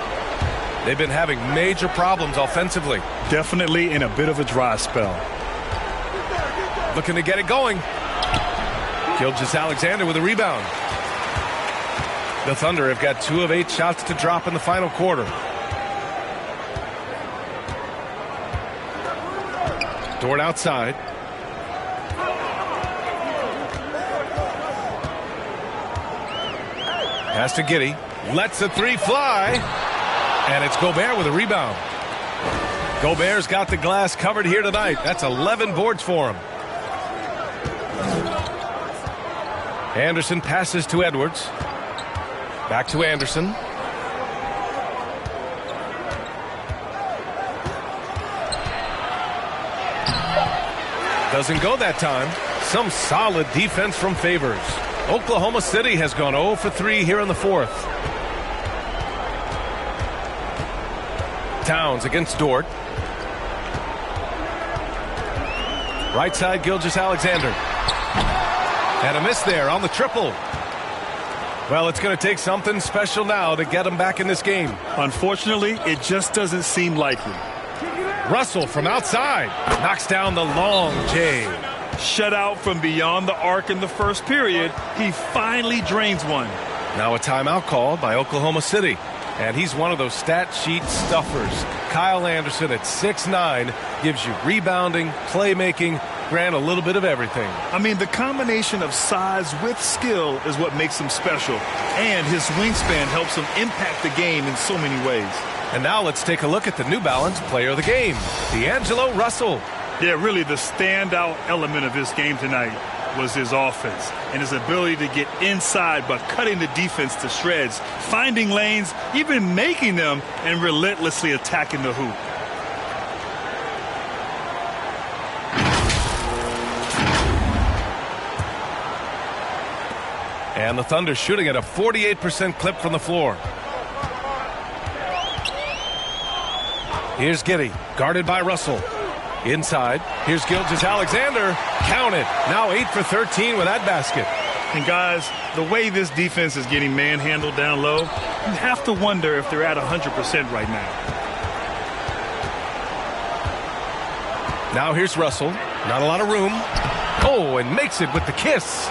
They've been having major problems offensively. Definitely in a bit of a dry spell. Looking to get it going. Gilgeous-Alexander with a rebound. The Thunder have got 2 of 8 shots to drop in the final quarter. Dort outside. Pass to Giddey. Lets the 3 fly. And it's Gobert with a rebound. Gobert's got the glass covered here tonight. That's 11 boards for him. Anderson passes to Edwards. Back to Anderson. Doesn't go that time. Some solid defense from Favors. Oklahoma City has gone 0 for 3 here in the fourth. Towns against Dort. Right side, Gilgeous-Alexander. And a miss there on the triple. Well, it's going to take something special now to get him back in this game. Unfortunately, it just doesn't seem likely. Russell from outside knocks down the long J. Shut out from beyond the arc in the first period. He finally drains one. Now a timeout called by Oklahoma City. And he's one of those stat sheet stuffers. Kyle Anderson at 6'9" gives you rebounding, playmaking, Grant, a little bit of everything. I mean, the combination of size with skill is what makes him special. And his wingspan helps him impact the game in so many ways. And now let's take a look at the New Balance player of the game, D'Angelo Russell. Yeah, really the standout element of his game tonight was his offense and his ability to get inside by cutting the defense to shreds, finding lanes, even making them, and relentlessly attacking the hoop. And the Thunder shooting at a 48% clip from the floor. Here's Giddey, guarded by Russell. Inside, here's Gilgeous-Alexander. Count it. Now 8 for 13 with that basket. And guys, the way this defense is getting manhandled down low, you have to wonder if they're at 100% right now. Now here's Russell. Not a lot of room. Oh, and makes it with the kiss.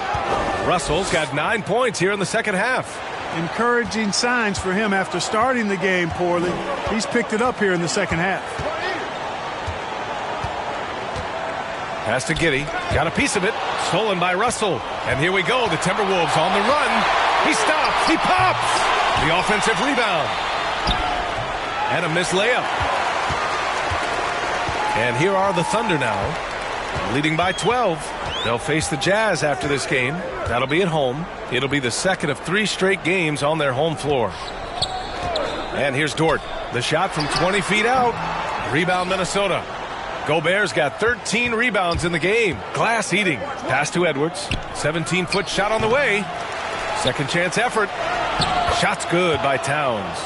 Russell's got 9 points here in the second half. Encouraging signs for him after starting the game poorly. He's picked it up here in the second half. Pass to Giddey. Got a piece of it. Stolen by Russell. And here we go. The Timberwolves on the run. He stops. He pops. The offensive rebound. And a missed layup. And here are the Thunder now, leading by 12. They'll face the Jazz after this game. That'll be at home. It'll be the second of 3 straight games on their home floor. And here's Dort. The shot from 20 feet out. Rebound Minnesota. Gobert's got 13 rebounds in the game. Glass eating. Pass to Edwards. 17-foot shot on the way. Second chance effort. Shot's good by Towns.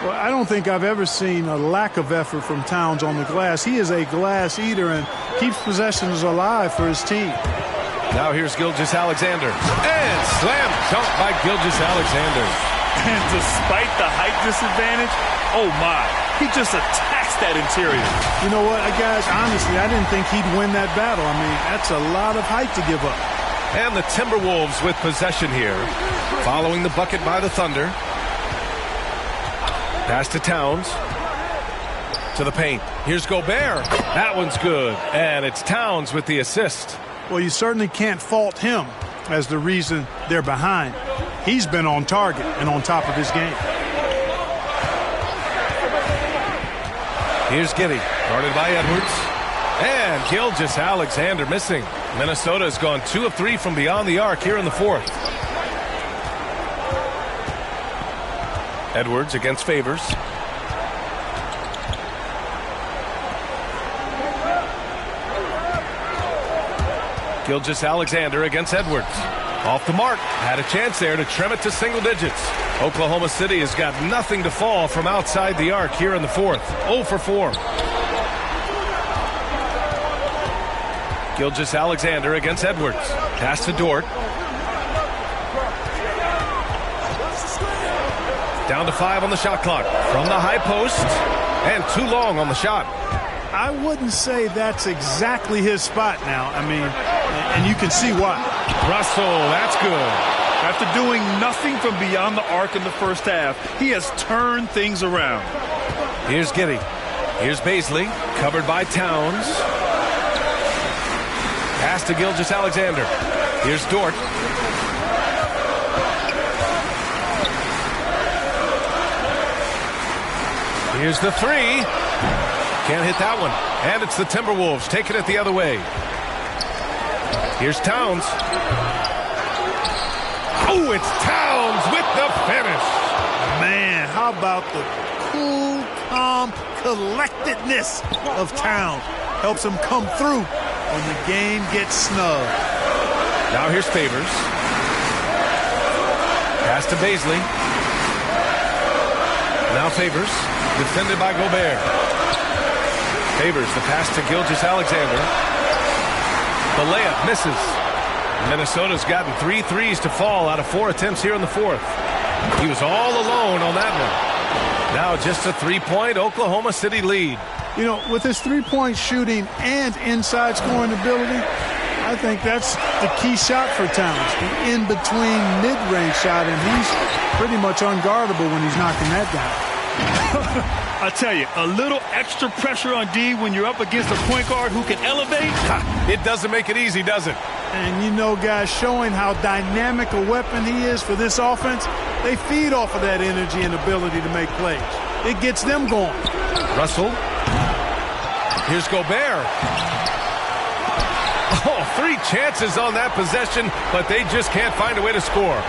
Well, I don't think I've ever seen a lack of effort from Towns on the glass. He is a glass eater and keeps possessions alive for his team. Now here's Gilgeous-Alexander. And slam dunk by Gilgeous-Alexander. And despite the height disadvantage, oh my, he just attacks that interior. You know what, guys, honestly, I didn't think he'd win that battle. I mean, that's a lot of height to give up. And the Timberwolves with possession here. Following the bucket by the Thunder. Pass to Towns. To the paint. Here's Gobert. That one's good. And it's Towns with the assist. Well, you certainly can't fault him as the reason they're behind. He's been on target and on top of his game. Here's Giddey, guarded by Edwards. And Gilgeous-Alexander missing. Minnesota has gone 2 of 3 from beyond the arc here in the fourth. Edwards against Favors. Gilgeous-Alexander against Edwards. Off the mark. Had a chance there to trim it to single digits. Oklahoma City has got nothing to fall from outside the arc here in the fourth. 0 for 4. Gilgeous-Alexander against Edwards. Pass to Dort. Down to 5 on the shot clock. From the high post. And too long on the shot. I wouldn't say that's exactly his spot now. I mean, and you can see why. Russell, that's good. After doing nothing from beyond the arc in the first half, he has turned things around. Here's Giddey. Here's Baisley, covered by Towns. Pass to Gilgeous-Alexander. Here's Dort. Here's the three. Can't hit that one. And it's the Timberwolves taking it the other way. Here's Towns. Oh, it's Towns with the finish. Man, how about the cool, calm collectedness of Towns? Helps him come through when the game gets snug. Now here's Favors. Pass to Baisley. Now Favors, defended by Gobert. Favors the pass to Gilgeous-Alexander. The layup misses. Minnesota's gotten 3 threes to fall out of 4 attempts here in the fourth. He was all alone on that one. Now just a 3-point Oklahoma City lead. You know, with his three-point shooting and inside scoring ability, I think that's the key shot for Towns. The in-between mid-range shot, and he's pretty much unguardable when he's knocking that down. I tell you, a little extra pressure on D when you're up against a point guard who can elevate. It doesn't make it easy, does it? And you know, guys, showing how dynamic a weapon he is for this offense, they feed off of that energy and ability to make plays. It gets them going. Russell. Here's Gobert. Oh, 3 chances on that possession, but they just can't find a way to score.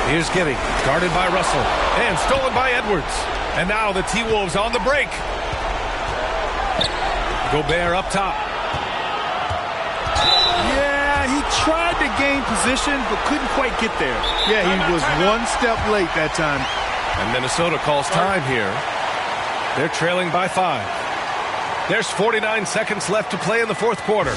Here's Giddey, guarded by Russell, and stolen by Edwards. And now the T-Wolves on the break. Gobert up top. Yeah, he tried to gain position, but couldn't quite get there. Yeah, he was 1 step late that time. And Minnesota calls time here. They're trailing by 5. There's 49 seconds left to play in the fourth quarter.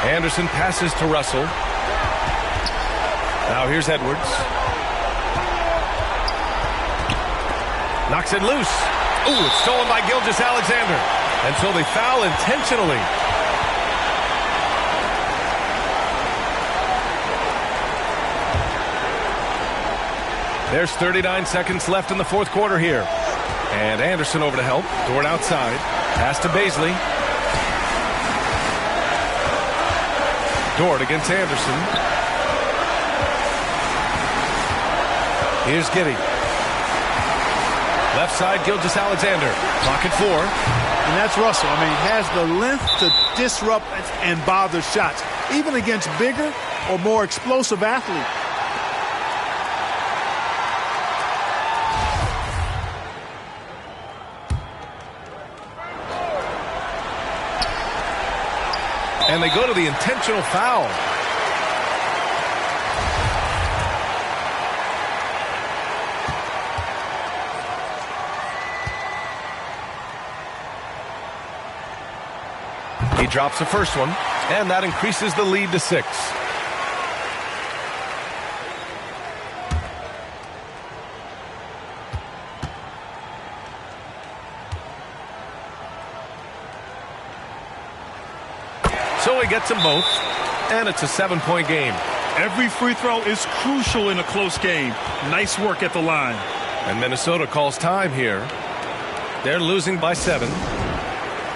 Anderson passes to Russell. Now here's Edwards. Knocks it loose. Ooh, it's stolen by Gilgeous-Alexander. And so they foul intentionally. There's 39 seconds left in the fourth quarter here. And Anderson over to help. Dort outside. Pass to Baisley. Dort against Anderson. Here's Giddey. Left side, Gilgeous-Alexander. Clock at 4. And that's Russell. I mean, he has the length to disrupt and bother shots, even against bigger or more explosive athletes. And they go to the intentional foul. He drops the first one, and that increases the lead to 6. So he gets them both, and it's a 7-point game. Every free throw is crucial in a close game. Nice work at the line. And Minnesota calls time here. They're losing by 7.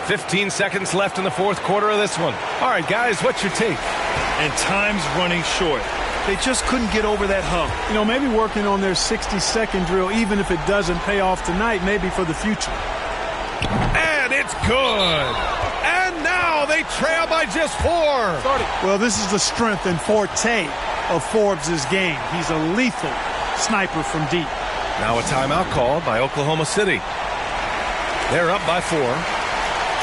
15 seconds left in the fourth quarter of this one. All right, guys, what's your take? And time's running short. They just couldn't get over that hump. You know, maybe working on their 60-second drill, even if it doesn't pay off tonight, maybe for the future. And it's good. And now they trail by just 4. Well, this is the strength and forte of Forbes' game. He's a lethal sniper from deep. Now a timeout called by Oklahoma City. They're up by 4.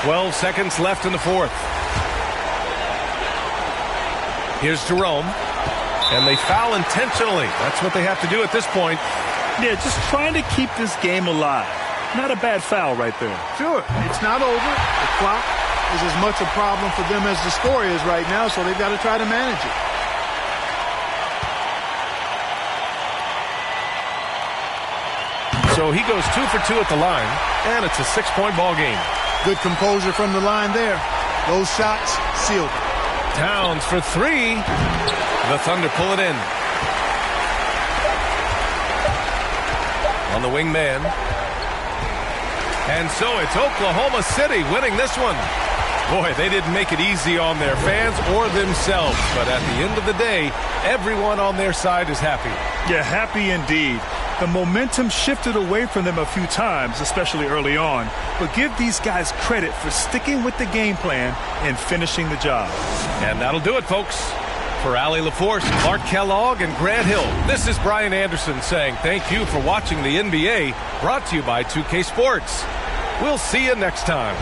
12 seconds left in the fourth. Here's Jerome. And they foul intentionally. That's what they have to do at this point. Yeah, just trying to keep this game alive. Not a bad foul right there. Sure, it's not over. The clock is as much a problem for them as the score is right now, so they've got to try to manage it. So he goes 2 for 2 at the line, and it's a 6-point ball game. Good composure from the line there. Those shots sealed it. Towns for 3. The Thunder pull it in. On the wing man. And so it's Oklahoma City winning this one. Boy, they didn't make it easy on their fans or themselves. But at the end of the day, everyone on their side is happy. Yeah, happy indeed. The momentum shifted away from them a few times, especially early on. But give these guys credit for sticking with the game plan and finishing the job. And that'll do it, folks. For Allie LaForce, Clark Kellogg, and Grant Hill, this is Brian Anderson saying thank you for watching the NBA, brought to you by 2K Sports. We'll see you next time.